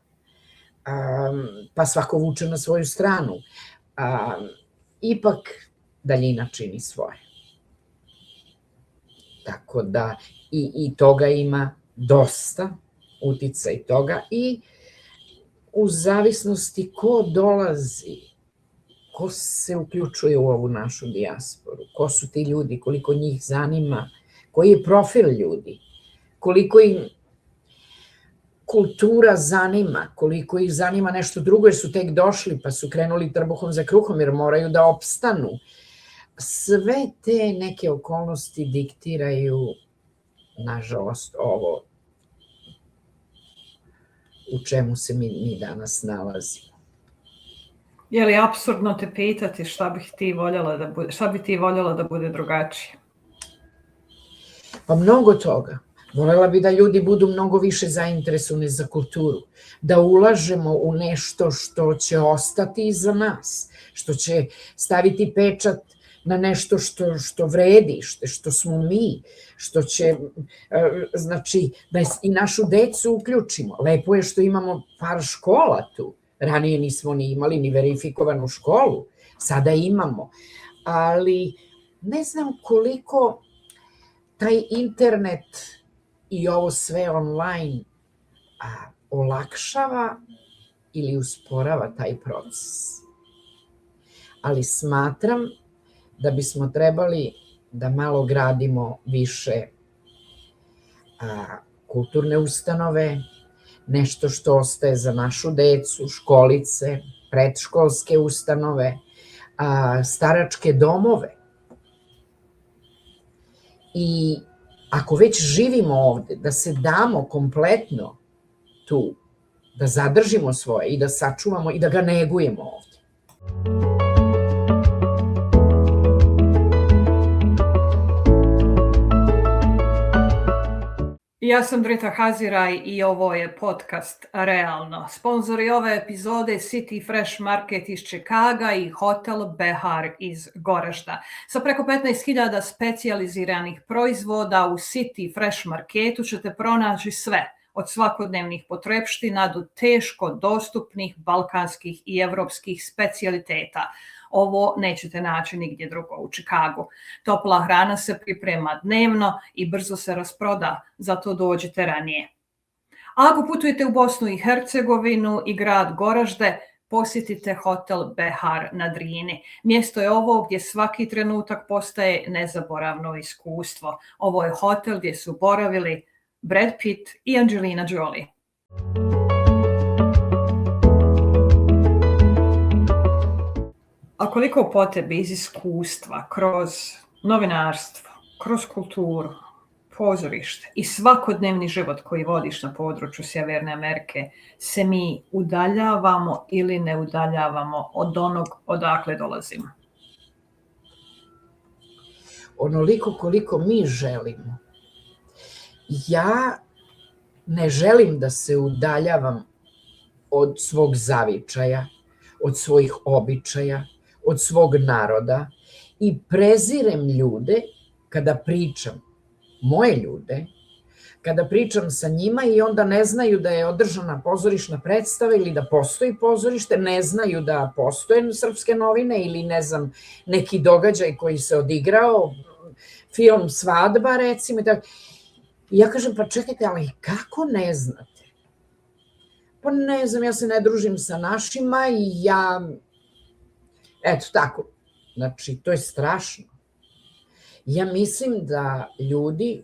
[SPEAKER 2] pa svako vuče na svoju stranu. Ipak daljina čini svoje. Tako da i toga ima dosta, uticaj toga, i u zavisnosti ko dolazi, ko se uključuje u ovu našu dijasporu, ko su ti ljudi, koliko njih zanima, koji je profil ljudi, koliko im kultura zanima, koliko ih zanima nešto drugo jer su tek došli pa su krenuli trbuhom za kruhom jer moraju da opstanu. Sve te neke okolnosti diktiraju, nažalost, ovo u čemu se mi danas nalazimo.
[SPEAKER 1] Je li apsurdno te pitati šta bi ti voljela da bude drugačije?
[SPEAKER 2] Pa mnogo toga. Volela bi da ljudi budu mnogo više zainteresovani za kulturu, da ulažemo u nešto što će ostati iza nas, što će staviti pečat na nešto što vredi, što smo mi, što će, znači, da i našu decu uključimo. Lepo je što imamo par škola tu. Ranije nismo ni imali ni verifikovanu školu, sada imamo. Ali ne znam koliko taj internet i ovo sve online olakšava ili usporava taj proces. Ali smatram da bismo trebali da malo gradimo više kulturne ustanove, nešto što ostaje za našu decu, školice, predškolske ustanove, staračke domove. I ako već živimo ovde, da se damo kompletno tu, da zadržimo svoje i da sačuvamo i da ga negujemo ovde.
[SPEAKER 1] Ja sam Drita Haziraj i ovo je podcast Realno. Sponzori ove epizode City Fresh Market iz Čikaga i Hotel Behar iz Goražda. Sa preko 15.000 specijaliziranih proizvoda u City Fresh Marketu ćete pronaći sve, od svakodnevnih potrepština do teško dostupnih balkanskih i evropskih specijaliteta. Ovo nećete naći nigdje drugo u Čikagu. Topla hrana se priprema dnevno i brzo se rasproda, zato dođite ranije. A ako putujete u Bosnu i Hercegovinu i grad Goražde, posjetite Hotel Behar na Drini. Mjesto je ovo gdje svaki trenutak postaje nezaboravno iskustvo. Ovo je hotel gdje su boravili Brad Pitt i Angelina Jolie. A koliko po tebi iz iskustva, kroz novinarstvo, kroz kulturu, pozorište i svakodnevni život koji vodiš na području Sjeverne Amerike se mi udaljavamo ili ne udaljavamo od onog odakle dolazimo?
[SPEAKER 2] Onoliko koliko mi želimo. Ja ne želim da se udaljavam od svog zavičaja, od svojih običaja, od svog naroda i prezirem ljude kada pričam, moje ljude, kada pričam sa njima i onda ne znaju da je održana pozorišna predstava ili da postoji pozorište, ne znaju da postoje srpske novine ili ne znam neki događaj koji se odigrao, film Svadba recimo. I ja kažem, pa čekajte, ali kako ne znate? Pa ne znam, ja se ne družim sa našima i ja, eto tako, znači to je strašno. Ja mislim da ljudi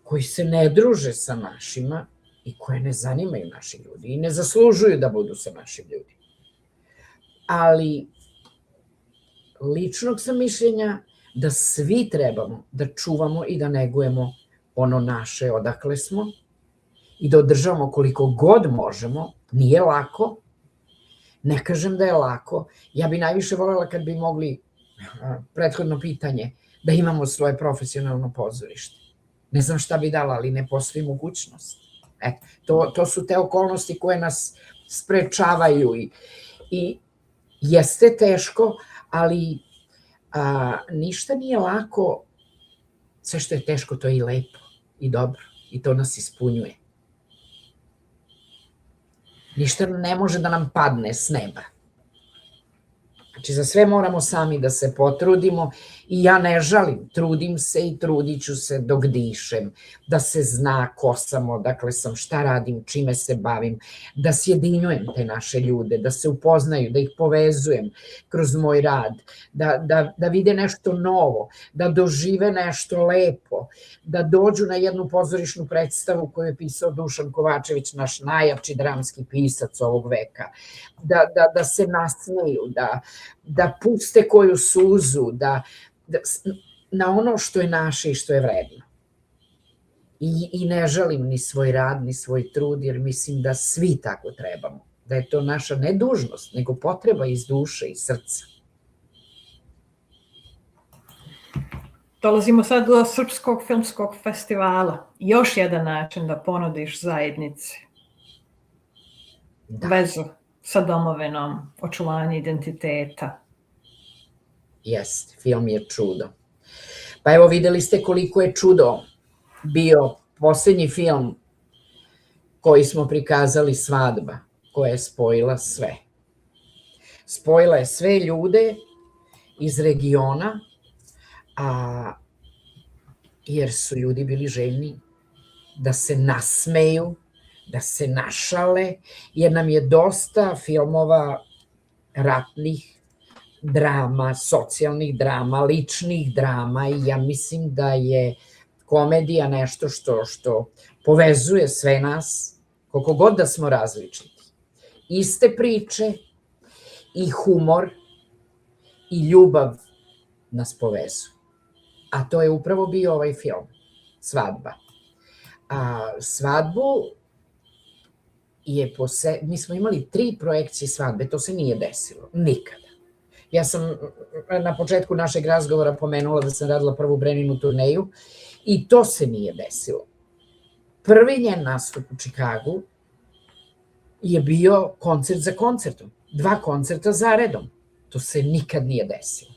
[SPEAKER 2] koji se ne druže sa našima i koje ne zanimaju naši ljudi i ne zaslužuju da budu sa našim ljudima. Ali ličnog sam mišljenja da svi trebamo da čuvamo i da negujemo ono naše odakle smo i da održavamo koliko god možemo. Nije lako, ne kažem da je lako. Ja bi najviše voljela kad bi mogli, prethodno pitanje, da imamo svoje profesionalno pozorište. Ne znam šta bi dala, ali ne postoji mogućnost. To su te okolnosti koje nas sprečavaju i jeste teško, ali ništa nije lako. Sve što je teško, to je i lepo i dobro i to nas ispunjuje. Ništa ne može da nam padne s neba. Znači, za sve moramo sami da se potrudimo i ja ne žalim, trudim se i trudit ću se dok dišem, da se zna ko sam, odakle sam, šta radim, čime se bavim, da sjedinjujem te naše ljude, da se upoznaju, da ih povezujem kroz moj rad, da vide nešto novo, da dožive nešto lepo, da dođu na jednu pozorišnu predstavu koju je pisao Dušan Kovačević, naš najjači dramski pisac ovog veka, da se nasmeju, da puste koju suzu, na ono što je naše i što je vredno. I ne žalim ni svoj rad, ni svoj trud, jer mislim da svi tako trebamo. Da je to naša ne dužnost, nego potreba iz duše i srca.
[SPEAKER 1] Dolazimo sad do Srpskog filmskog festivala. Još jedan način da ponudiš zajednici vezu sa domovinom, očuvanje identiteta.
[SPEAKER 2] Jest, film je čudo. Pa evo, videli ste koliko je čudo bio posljednji film koji smo prikazali, Svadba, koja je spojila sve. Spojila je sve ljude iz regiona, jer su ljudi bili željni da se nasmeju, da se našale, jer nam je dosta filmova ratnih drama, socijalnih drama, ličnih drama i ja mislim da je komedija nešto što povezuje sve nas, koliko god da smo različiti. Iste priče i humor i ljubav nas povezuju. A to je upravo bio ovaj film, Svadba. Svadbu mi smo imali 3 projekcije Svadbe, to se nije desilo, nikada. Ja sam na početku našeg razgovora pomenula da sam radila prvu Breninu turneju i to se nije desilo. Prvi njen nastup u Čikagu je bio koncert za koncertom, 2 koncerta zaredom. To se nikad nije desilo.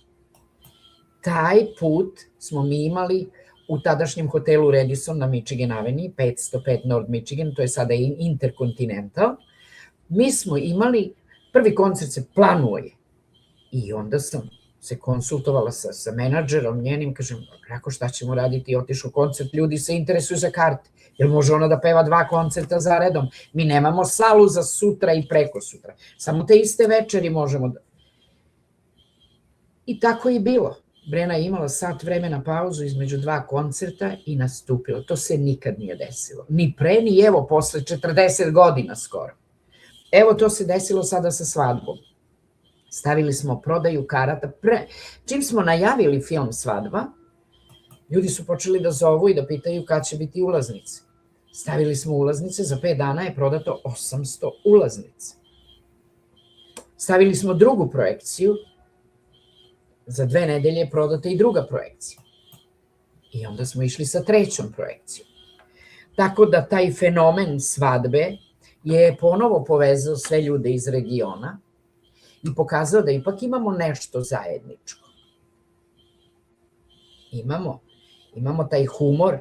[SPEAKER 2] Taj put smo mi imali u tadašnjem hotelu Radisson na Michigan Avenue, 505 North Michigan, to je sada Intercontinental. Mi smo imali, prvi koncert se planuje i onda sam se konsultovala sa menadžerom njenim, kažem, kako šta ćemo raditi, otišu koncert, ljudi se interesuju za karte, jer može ona da peva 2 koncerta za redom, mi nemamo salu za sutra i preko sutra, samo te iste večeri možemo da... I tako je bilo. Brena je imala sat vremena pauzu između 2 koncerta i nastupila. To se nikad nije desilo. Ni pre, ni evo, posle 40 godina skoro. Evo, to se desilo sada sa Svadbom. Stavili smo prodaju karata. Čim smo najavili film Svadba, ljudi su počeli da zovu i da pitaju kad će biti ulaznice. Stavili smo ulaznice, za 5 dana je prodato 800 ulaznica. Stavili smo drugu projekciju, za 2 nedelje je prodata i druga projekcija. I onda smo išli sa 3. projekcijom. Tako da taj fenomen Svadbe je ponovo povezao sve ljude iz regiona i pokazao da ipak imamo nešto zajedničko. Imamo taj humor,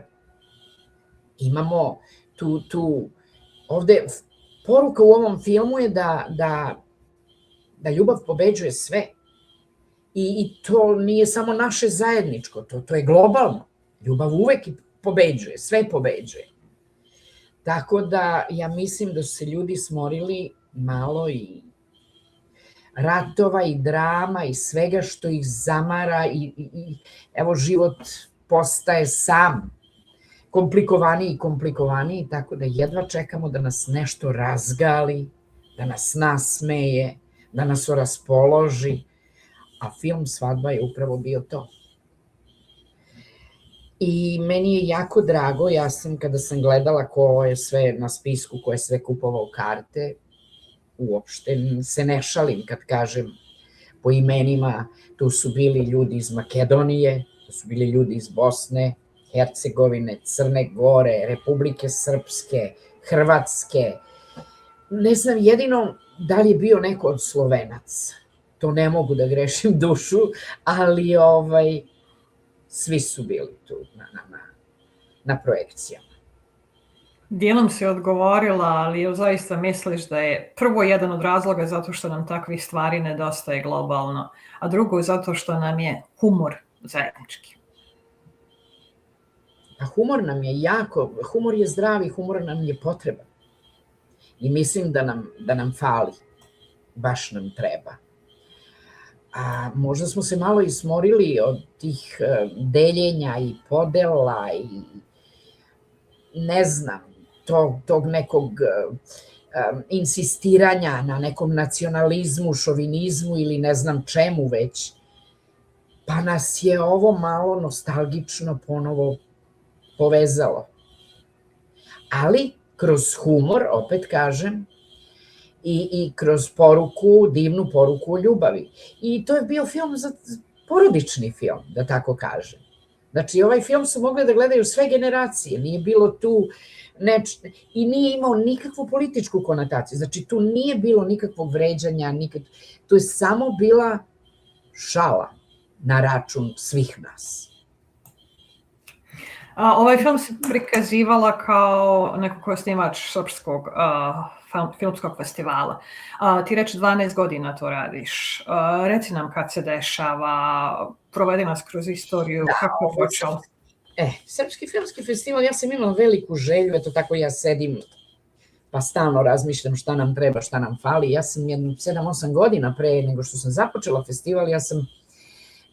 [SPEAKER 2] imamo ovde poruka u ovom filmu je da ljubav pobeđuje sve. I to nije samo naše zajedničko, to je globalno. Ljubav uvek pobeđuje, sve pobeđuje. Tako da ja mislim da su se ljudi smorili malo i ratova i drama i svega što ih zamara i evo život postaje sam. komplikovaniji i komplikovaniji, tako da jedva čekamo da nas nešto razgali, da nas nasmeje, da nas raspoloži, a film Svadba je upravo bio to. I meni je jako drago, ja sam kada sam gledala ko je sve na spisku, ko je sve kupovao karte, uopšte se ne šalim kad kažem po imenima, tu su bili ljudi iz Makedonije, tu su bili ljudi iz Bosne, Hercegovine, Crne Gore, Republike Srpske, Hrvatske. Ne znam jedino da li je bio neko od Slovenaca. To ne mogu da grešim dušu, ali svi su bili tu na projekcijama.
[SPEAKER 1] Dijelom si odgovorila, ali jel zaista misliš da je prvo jedan od razloga zato što nam takvih stvari nedostaje globalno, a drugo zato što nam je humor zajednički?
[SPEAKER 2] A humor je zdrav i humor nam je potreban. I mislim da nam fali, baš nam treba. A možda smo se malo i smorili od tih deljenja i podela i ne znam, tog nekog insistiranja na nekom nacionalizmu, šovinizmu ili ne znam čemu već, pa nas je ovo malo nostalgično ponovo povezalo. Ali kroz humor, opet kažem, i kroz poruku, divnu poruku o ljubavi. I to je bio film, porodični film, da tako kažem. Znači, ovaj film su mogli da gledaju sve generacije, nije bilo tu i nije imao nikakvu političku konotaciju. Znači, tu nije bilo nikakvog vređanja, tu je samo bila šala na račun svih nas.
[SPEAKER 1] Ovaj film se prikazivala kao neko ko je snimač Srpskog filmskog festivala. Ti reći 12 godina to radiš. Reci nam kad se dešava, provedi nas kroz istoriju, kako je počeo.
[SPEAKER 2] Srpski filmski festival, ja sam imala veliku želju, eto tako ja sedim pa stalno razmišljam šta nam treba, šta nam fali. Ja sam 7-8 godina pre nego što sam započela festival, ja sam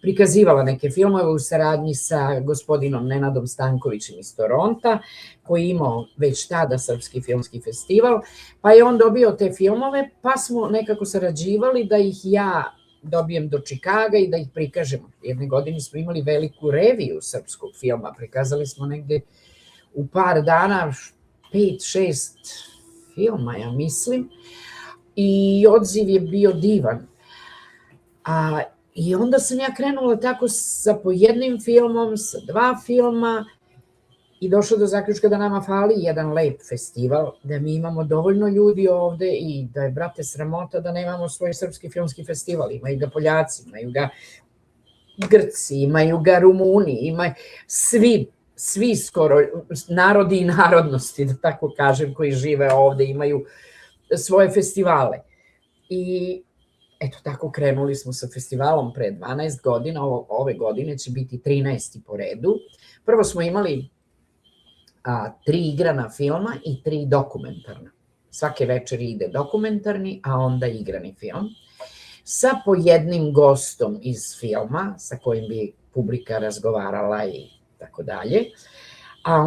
[SPEAKER 2] prikazivala neke filmove u saradnji sa gospodinom Nenadom Stankovićem iz Toronta, koji je imao već tada Srpski filmski festival, pa je on dobio te filmove, pa smo nekako sarađivali da ih ja dobijem do Čikaga i da ih prikažemo. Jedne godine smo imali veliku reviju srpskog filma, prikazali smo negde u par dana 5-6 filma, ja mislim, i odziv je bio divan. I onda sam ja krenula tako sa po jednim filmom, sa 2 filma i došla do zaključka da nama fali jedan lep festival, da mi imamo dovoljno ljudi ovde i da je, brate, sramota da nemamo svoj srpski filmski festival. Imaju ga Poljaci, imaju ga Grci, imaju ga Rumuni, imaju svi skoro narodi i narodnosti, da tako kažem, koji žive ovde, imaju svoje festivale. I eto tako krenuli smo sa festivalom pre 12 godina, ove godine će biti 13. po redu. Prvo smo imali 3 igrana filma i 3 dokumentarna. Svake večeri ide dokumentarni, a onda igrani film. Sa po jednim gostom iz filma, sa kojim bi publika razgovarala i tako dalje. A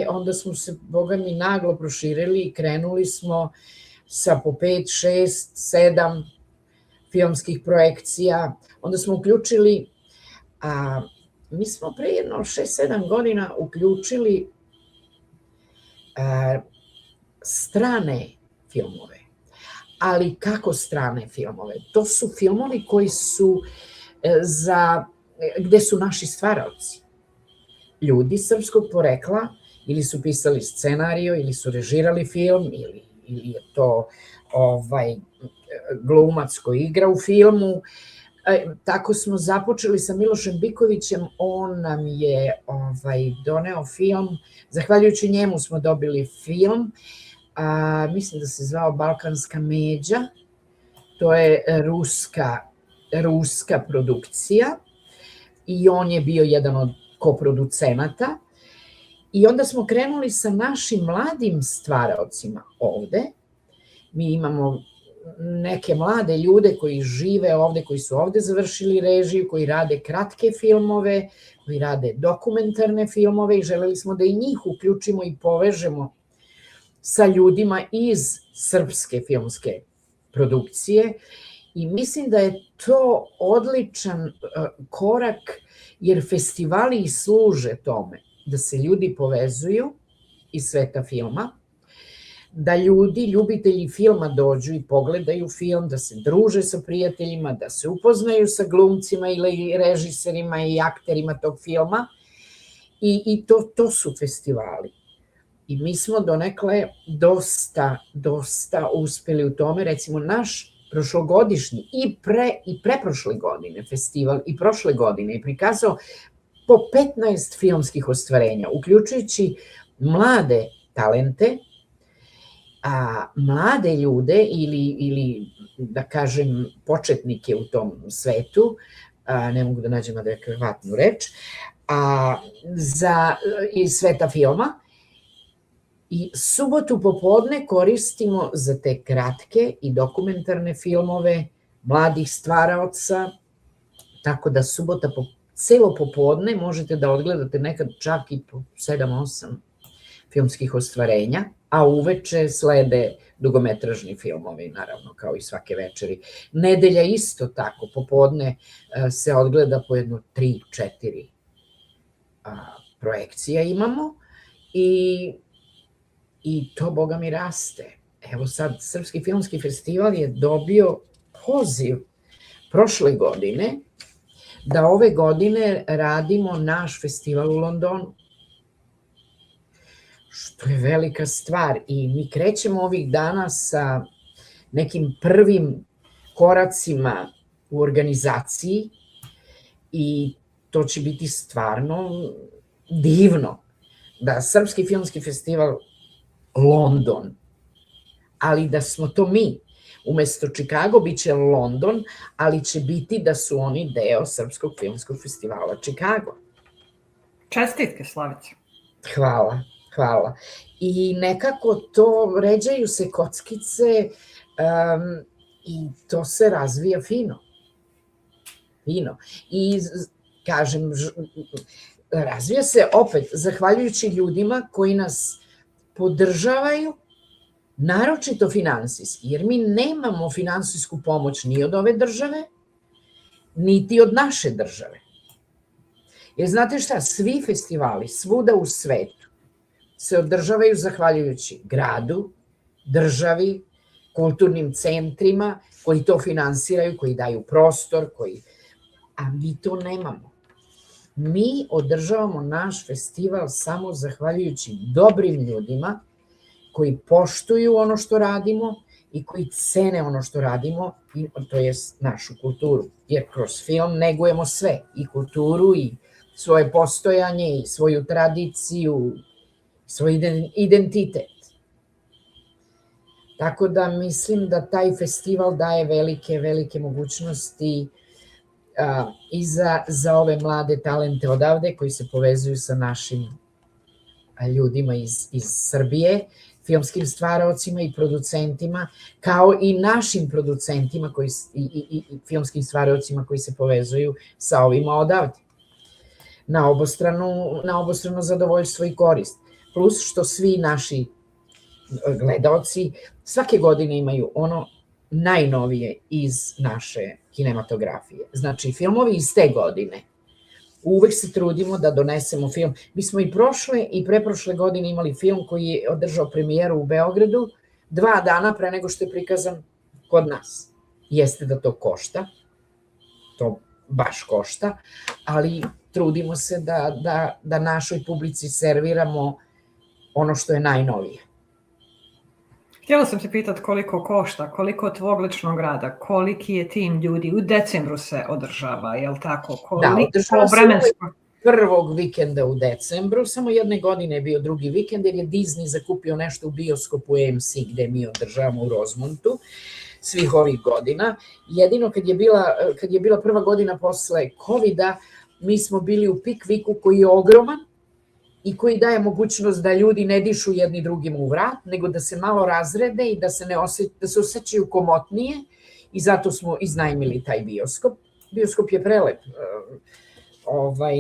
[SPEAKER 2] onda smo se, boga mi, naglo proširili i krenuli smo sa po 5, 6, 7 filmskih projekcija. Onda smo uključili, mi smo pre jedno 6-7 godina uključili strane filmove. Ali kako strane filmove? To su filmovi koji su gde su naši stvaraoci. Ljudi srpskog porekla ili su pisali scenario, ili su režirali film, ili je to glumac koji igra u filmu. Tako smo započeli sa Milošem Bikovićem, on nam je doneo film, zahvaljujući njemu smo dobili film, mislim da se zvao Balkanska međa, to je ruska produkcija i on je bio jedan od koproducenata. I onda smo krenuli sa našim mladim stvaraocima ovde. Mi imamo neke mlade ljude koji žive ovde, koji su ovde završili režiju, koji rade kratke filmove, koji rade dokumentarne filmove i želeli smo da i njih uključimo i povežemo sa ljudima iz srpske filmske produkcije. I mislim da je to odličan korak, jer festivali i služe tome da se ljudi povezuju iz sveta filma, da ljudi, ljubitelji filma dođu i pogledaju film, da se druže sa prijateljima, da se upoznaju sa glumcima ili režiserima i akterima tog filma. I to su festivali. I mi smo donekle dosta uspeli u tome. Recimo, naš prošlogodišnji i preprošle godine festival i prošle godine je prikazao po 15 filmskih ostvarenja, uključujući mlade talente, mlade ljude ili da kažem početnike u tom svetu, ne mogu da nađem adekvatnu reč, iz sveta filma. I subotu popodne koristimo za te kratke i dokumentarne filmove mladih stvaraoca, tako da subota celo popodne možete da odgledate nekad čak i po 7-8 filmskih ostvarenja, a uveče slede dugometražni filmovi, naravno, kao i svake večeri. Nedelja isto tako, popodne se odgleda po jedno 3-4 projekcija imamo i to, Boga mi, raste. Evo sad, Srpski filmski festival je dobio poziv prošle godine da ove godine radimo naš festival u Londonu, što je velika stvar. I mi krećemo ovih dana sa nekim prvim koracima u organizaciji i to će biti stvarno divno da Srpski filmski festival London, ali da smo to mi. Umesto Chicago bit će London, ali će biti da su oni deo Srpskog filmskog festivala Chicago.
[SPEAKER 1] Čestitke, Slavice.
[SPEAKER 2] Hvala. I nekako to, ređaju se kockice i to se razvija fino. I kažem, razvija se opet zahvaljujući ljudima koji nas podržavaju, naročito finansijski, jer mi nemamo finansijsku pomoć ni od ove države, niti od naše države. Jer znate šta, svi festivali svuda u svetu se održavaju zahvaljujući gradu, državi, kulturnim centrima koji to finansiraju, koji daju prostor, a mi to nemamo. Mi održavamo naš festival samo zahvaljujući dobrim ljudima koji poštuju ono što radimo i koji cene ono što radimo, to je našu kulturu. Jer kroz film negujemo sve, i kulturu, i svoje postojanje, i svoju tradiciju, svoj identitet. Tako da mislim da taj festival daje velike mogućnosti i za ove mlade talente odavde koji se povezuju sa našim ljudima iz Srbije, filmskim stvaraocima i producentima, kao i našim producentima i filmskim stvaraocima koji se povezuju sa ovima odavde. Na obostrano zadovoljstvo i korist. Plus što svi naši gledaoci svake godine imaju ono najnovije iz naše kinematografije. Znači, filmovi iz te godine. Uvek se trudimo da donesemo film. Mi smo i prošle i preprošle godine imali film koji je održao premijeru u Beogradu 2 dana pre nego što je prikazan kod nas. Jeste da to košta, to baš košta, ali trudimo se da našoj publici serviramo ono što je najnovije.
[SPEAKER 1] Htjela sam se pitati koliko košta, koliko tvog ličnog rada, koliki je tim ljudi, u decembru se održava, je li tako?
[SPEAKER 2] Da, održava se prvog vikenda u decembru, samo jedne godine je bio drugi vikend jer je Disney zakupio nešto u bioskopu AMC gde mi održavamo u Rozmontu svih ovih godina. Jedino kad je bila prva godina posle COVID-a, mi smo bili u Pikviku koji je ogroman i koji daje mogućnost da ljudi ne dišu jedni drugima u vrat, nego da se malo razrede i da se osjećaju komotnije, i zato smo iznajmili taj bioskop. Bioskop je prelep,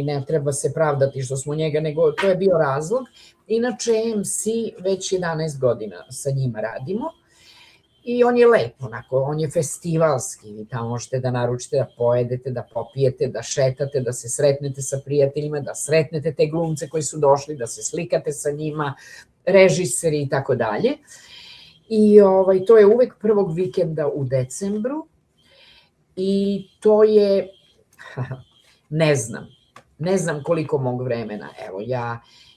[SPEAKER 2] ne treba se pravdati što smo njega, nego to je bio razlog. Inače, MC već 11 godina sa njima radimo i on je lep, onako, on je festivalski, vi tamo možete da naručite, da pojedete, da popijete, da šetate, da se sretnete sa prijateljima, da sretnete te glumce koji su došli, da se slikate sa njima, režiseri i tako dalje. I to je uvek prvog vikenda u decembru i to je, ne znam koliko mog vremena, evo,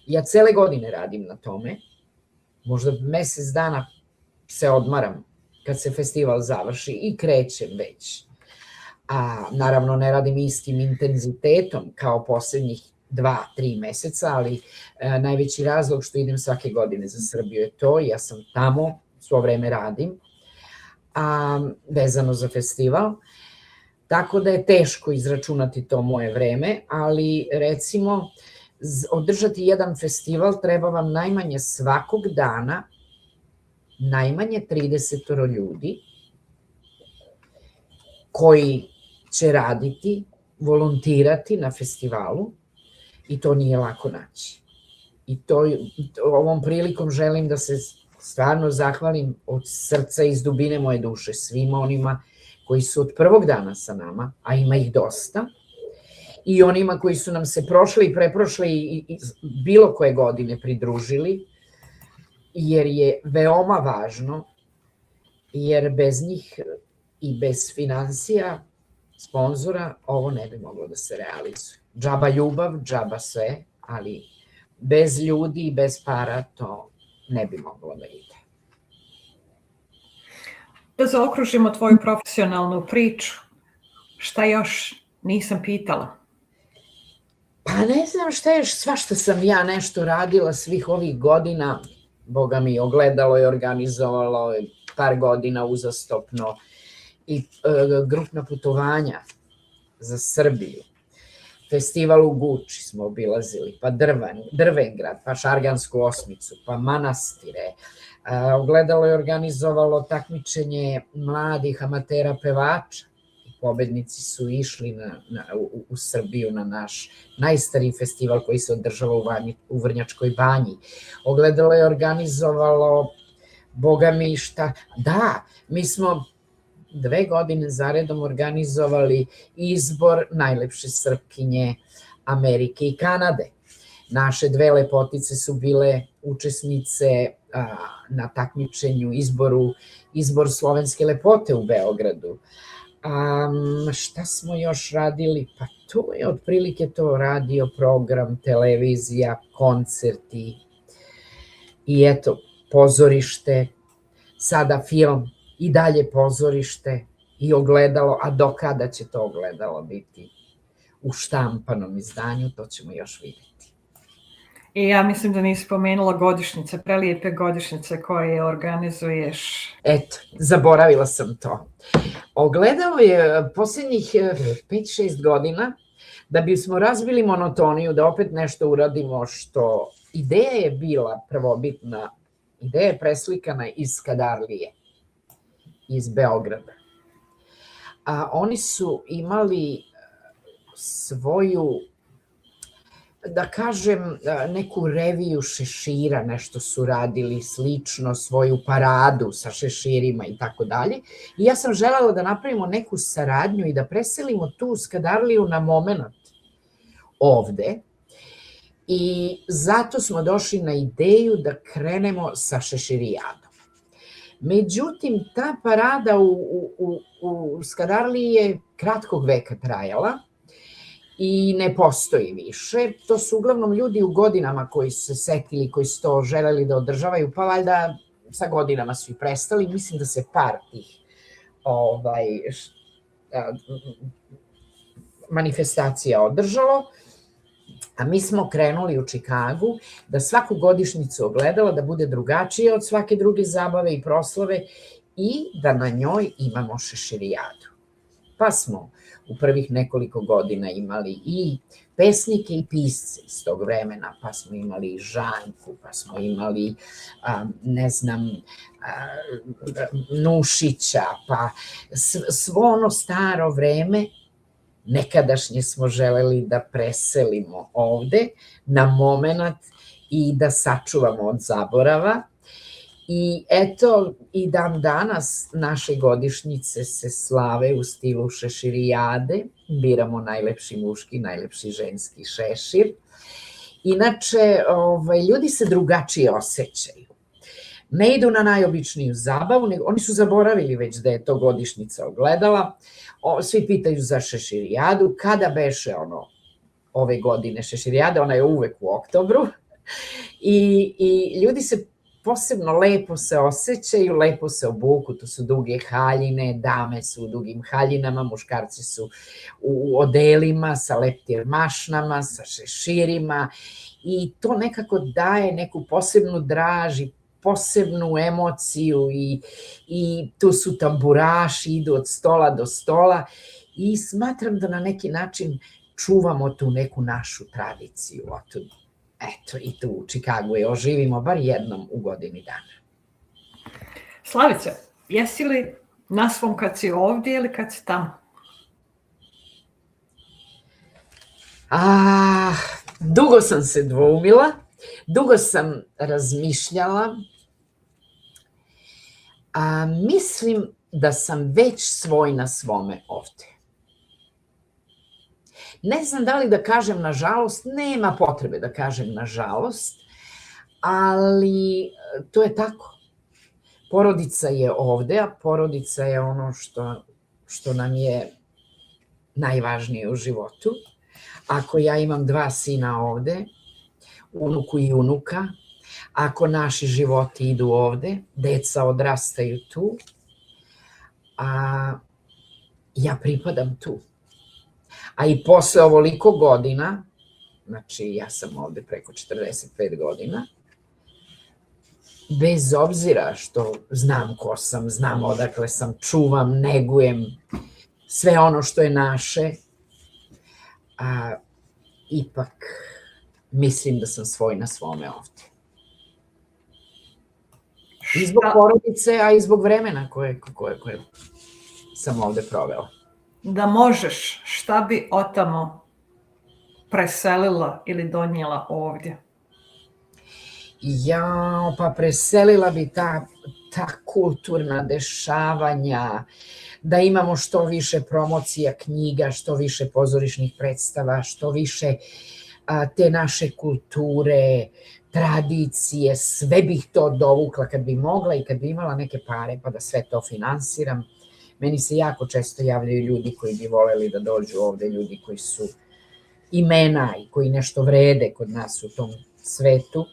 [SPEAKER 2] ja cele godine radim na tome, možda mesec dana se odmaram kad se festival završi i krećem već. A naravno ne radim istim intenzitetom kao poslednjih 2-3 meseca, ali najveći razlog što idem svake godine za Srbiju je to, ja sam tamo, svo vreme radim, vezano za festival, tako da je teško izračunati to moje vreme, ali recimo održati jedan festival treba vam najmanje svakog dana, najmanje 30 ljudi koji će raditi, volontirati na festivalu i to nije lako naći. I ovom prilikom želim da se stvarno zahvalim od srca i iz dubine moje duše svima onima koji su od prvog dana sa nama, a ima ih dosta, i onima koji su nam se prošle i preprošle i bilo koje godine pridružili, jer je veoma važno, jer bez njih i bez financija, sponzora, ovo ne bi moglo da se realizuje. Džaba ljubav, džaba sve, ali bez ljudi i bez para to ne bi moglo da ide.
[SPEAKER 1] Da zaokružimo tvoju profesionalnu priču, šta još nisam pitala?
[SPEAKER 2] Pa ne znam šta još, svašta sam ja nešto radila svih ovih godina, Boga mi, Ogledalo je organizovalo par godina uzastopno i grupna putovanja za Srbiju. Festival u Guči smo obilazili, pa Drvengrad, pa Šargansku osmicu, pa manastire. Ogledalo je organizovalo takmičenje mladih amatera pevača. Pobednici su išli u Srbiju na naš najstariji festival koji se održava u Vrnjačkoj banji. Ogledalo je organizovalo, Boga mi šta, da, mi smo 2 godine zaredom organizovali izbor najlepše Srpkinje Amerike i Kanade. Naše 2 lepotice su bile učesnice na takmičenju, izbor slovenske lepote u Beogradu. Šta smo još radili? Pa to je otprilike to, radio program, televizija, koncerti i eto, pozorište, sada film i dalje pozorište i Ogledalo, a do kada će to Ogledalo biti u štampanom izdanju, to ćemo još vidjeti.
[SPEAKER 1] I ja mislim da nisi pomenula godišnjice, prelijepe godišnjice koje organizuješ.
[SPEAKER 2] Eto, zaboravila sam to. Ogledalo je posljednjih 5-6 godina da bismo razbili monotoniju, da opet nešto uradimo što ideja je bila prvobitna, ideja je preslikana iz Skadarlije, iz Beograda. A oni su imali svoju, da kažem, neku reviju šešira, nešto su radili slično, svoju paradu sa šeširima i tako dalje. I ja sam želela da napravimo neku saradnju i da preselimo tu Skadarliju na moment ovde. I zato smo došli na ideju da krenemo sa šeširijadom. Međutim, ta parada u Skadarliji je kratkog veka trajala i ne postoji više. To su uglavnom ljudi u godinama koji su se setili, koji su to želeli da održavaju, pa valjda sa godinama su i prestali. Mislim da se par tih manifestacija održalo, a mi smo krenuli u Čikagu da svaku godišnjicu Ogledala da bude drugačija od svake druge zabave i proslave i da na njoj imamo šeširijadu. Pa smo u prvih nekoliko godina imali i pesnike i pisce iz tog vremena, pa smo imali i Žanjku, pa smo imali, ne znam, Nušića, pa svo ono staro vreme nekadašnje smo želeli da preselimo ovde na moment i da sačuvamo od zaborava. I eto, i dan danas naše godišnjice se slave u stilu šeširijade, biramo najlepši muški, najlepši ženski šešir. Inače, ljudi se drugačije osjećaju. Ne idu na najobičniju zabavu, nego oni su zaboravili već da je to godišnjica ogledala. Svi pitaju za šeširijadu, kada beše ove godine šeširijada, ona je uvek u oktobru. I ljudi se posebno lepo se osjećaju, lepo se obuku, to su duge haljine, dame su u dugim haljinama, muškarci su u odelima sa leptir mašnama, sa šeširima i to nekako daje neku posebnu draž i posebnu emociju i tu su tamburaši, idu od stola do stola i smatram da na neki način čuvamo tu neku našu tradiciju. Eto, i tu u Čikagu je oživimo bar jednom u godini dana.
[SPEAKER 1] Slavice, jesi li na svom kad si ovdje ili kad si tamo?
[SPEAKER 2] Dugo sam se dvoumila, dugo sam razmišljala. Mislim da sam već svoj na svome ovde. Ne znam da li da kažem nažalost, nema potrebe da kažem nažalost, ali to je tako. Porodica je ovde, a porodica je ono što nam je najvažnije u životu. Ako ja imam 2 sina ovde, unuku i unuka, ako naši životi idu ovde, deca odrastaju tu, a ja pripadam tu. A i posle ovoliko godina, znači ja sam ovde preko 45 godina, bez obzira što znam ko sam, znam odakle sam, čuvam, negujem sve ono što je naše, ipak mislim da sam svoj na svome ovde. I zbog porodice, a i zbog vremena koje sam ovde provela.
[SPEAKER 1] Da možeš, šta bi otamo preselila ili donijela ovdje?
[SPEAKER 2] Pa preselila bi ta kulturna dešavanja, da imamo što više promocija knjiga, što više pozorišnih predstava, što više te naše kulture, tradicije, sve bih to dovukla kad bi mogla i kad bi imala neke pare pa da sve to finansiram. Meni se jako često javljaju ljudi koji bi voleli da dođu ovde, ljudi koji su imena i koji nešto vrede kod nas u tom svetu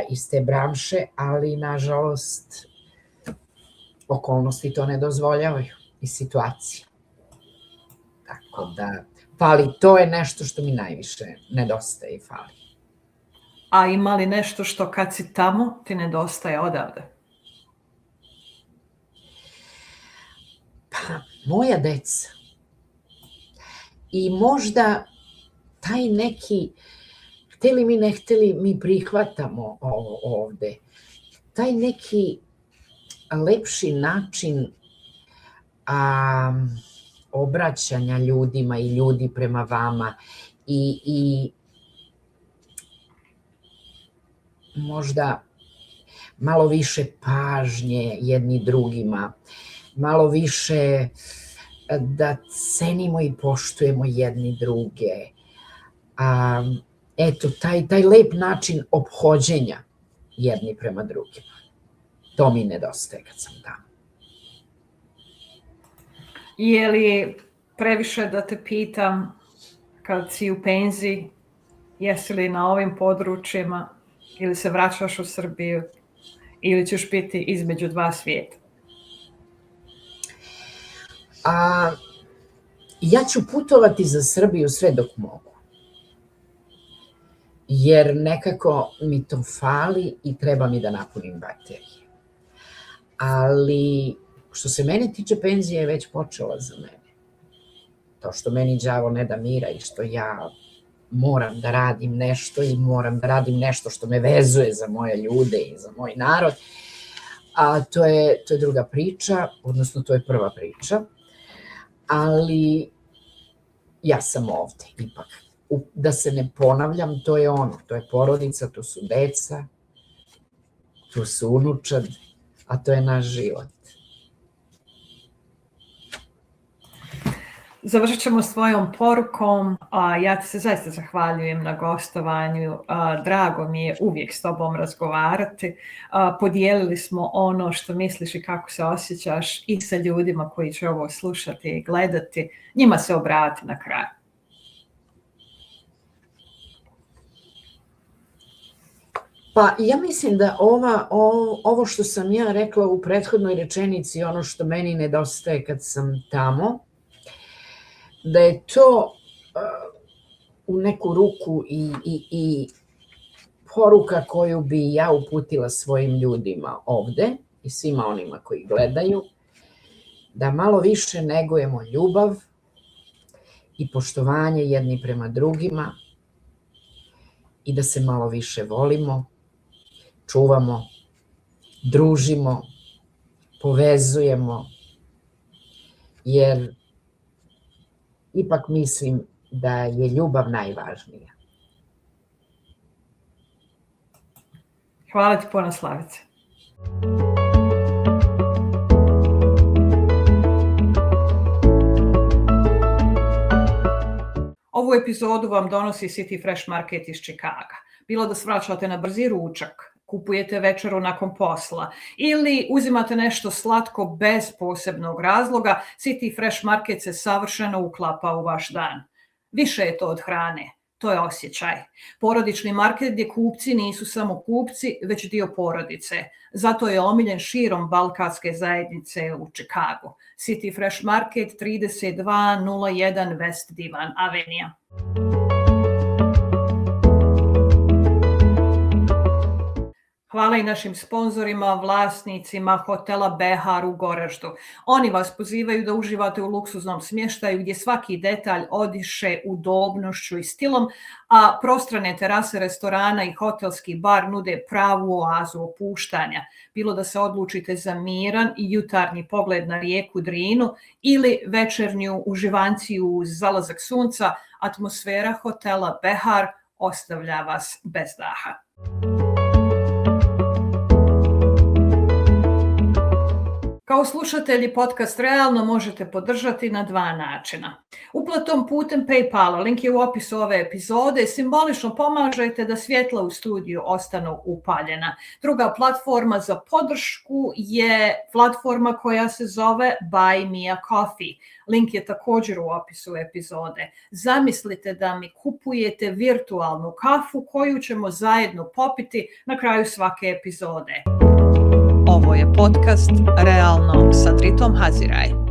[SPEAKER 2] iz te branše, ali nažalost okolnosti to ne dozvoljavaju i situacije. Tako da, to je nešto što mi najviše nedostaje i fali.
[SPEAKER 1] A ima li nešto što kad si tamo ti nedostaje odavde?
[SPEAKER 2] Moja deca. I možda taj neki, hteli mi ne hteli, mi prihvatamo ovo ovde. Taj neki lepši način obraćanja ljudima i ljudi prema vama i možda malo više pažnje jedni drugima, malo više da cenimo i poštujemo jedni druge. Eto, taj lep način ophođenja jedni prema drugima. To mi nedostaje kad sam tamo.
[SPEAKER 1] Je li previše da te pitam kad si u penziji, jesi li na ovim područjima ili se vraćaš u Srbiju ili ćeš biti između 2 svijeta?
[SPEAKER 2] Ja ću putovati za Srbiju sve dok mogu. Jer nekako mi to fali i treba mi da napunim baterije. Ali što se mene tiče, penzija je već počela za mene. to što meni đavo ne da mira i što ja moram da radim nešto i moram da radim nešto što me vezuje za moje ljude i za moj narod, a to je druga priča, odnosno to je prva priča, ali ja sam ovde ipak. Da se ne ponavljam, to je ono, to je porodica, to su deca, tu su unučad, a to je naš život.
[SPEAKER 1] Završit ćemo s tvojom porukom. Ja ti se zaista zahvaljujem na gostovanju. Drago mi je uvijek s tobom razgovarati. Podijelili smo ono što misliš i kako se osjećaš i sa ljudima koji će ovo slušati i gledati. Njima se obrati na kraju.
[SPEAKER 2] Pa ja mislim da ovo što sam ja rekla u prethodnoj rečenici, ono što meni nedostaje kad sam tamo, da je to u neku ruku i poruka koju bi ja uputila svojim ljudima ovde i svima onima koji gledaju, da malo više negujemo ljubav i poštovanje jedni prema drugima i da se malo više volimo, čuvamo, družimo, povezujemo, jer ipak mislim da je ljubav najvažnija.
[SPEAKER 1] Hvala ti puno, Slavice. Ovu epizodu vam donosi City Fresh Market iz Čikaga. Bilo da svraćate na brzi ručak, kupujete večeru nakon posla ili uzimate nešto slatko bez posebnog razloga, City Fresh Market se savršeno uklapa u vaš dan. Više je to od hrane, to je osjećaj. Porodični market gdje kupci nisu samo kupci, već dio porodice. Zato je omiljen širom balkanske zajednice u Čikagu. City Fresh Market 3201 West Divan Avenue. Hvala i našim sponzorima, vlasnicima hotela Behar u Goraždu. Oni vas pozivaju da uživate u luksuznom smještaju gdje svaki detalj odiše udobnošću i stilom, a prostrane terase restorana i hotelski bar nude pravu oazu opuštanja. Bilo da se odlučite za miran i jutarnji pogled na rijeku Drinu ili večernju uživanciju uz zalazak sunca, atmosfera hotela Behar ostavlja vas bez daha. Kao slušatelji podcast Realno možete podržati na 2 načina. Uplatom putem PayPala, link je u opisu ove epizode, simbolično pomažete da svjetla u studiju ostanu upaljena. Druga platforma za podršku je platforma koja se zove Buy Me a Coffee. Link je također u opisu epizode. Zamislite da mi kupujete virtualnu kafu koju ćemo zajedno popiti na kraju svake epizode. Ovo je podcast Realno sa Dritom Haziraj.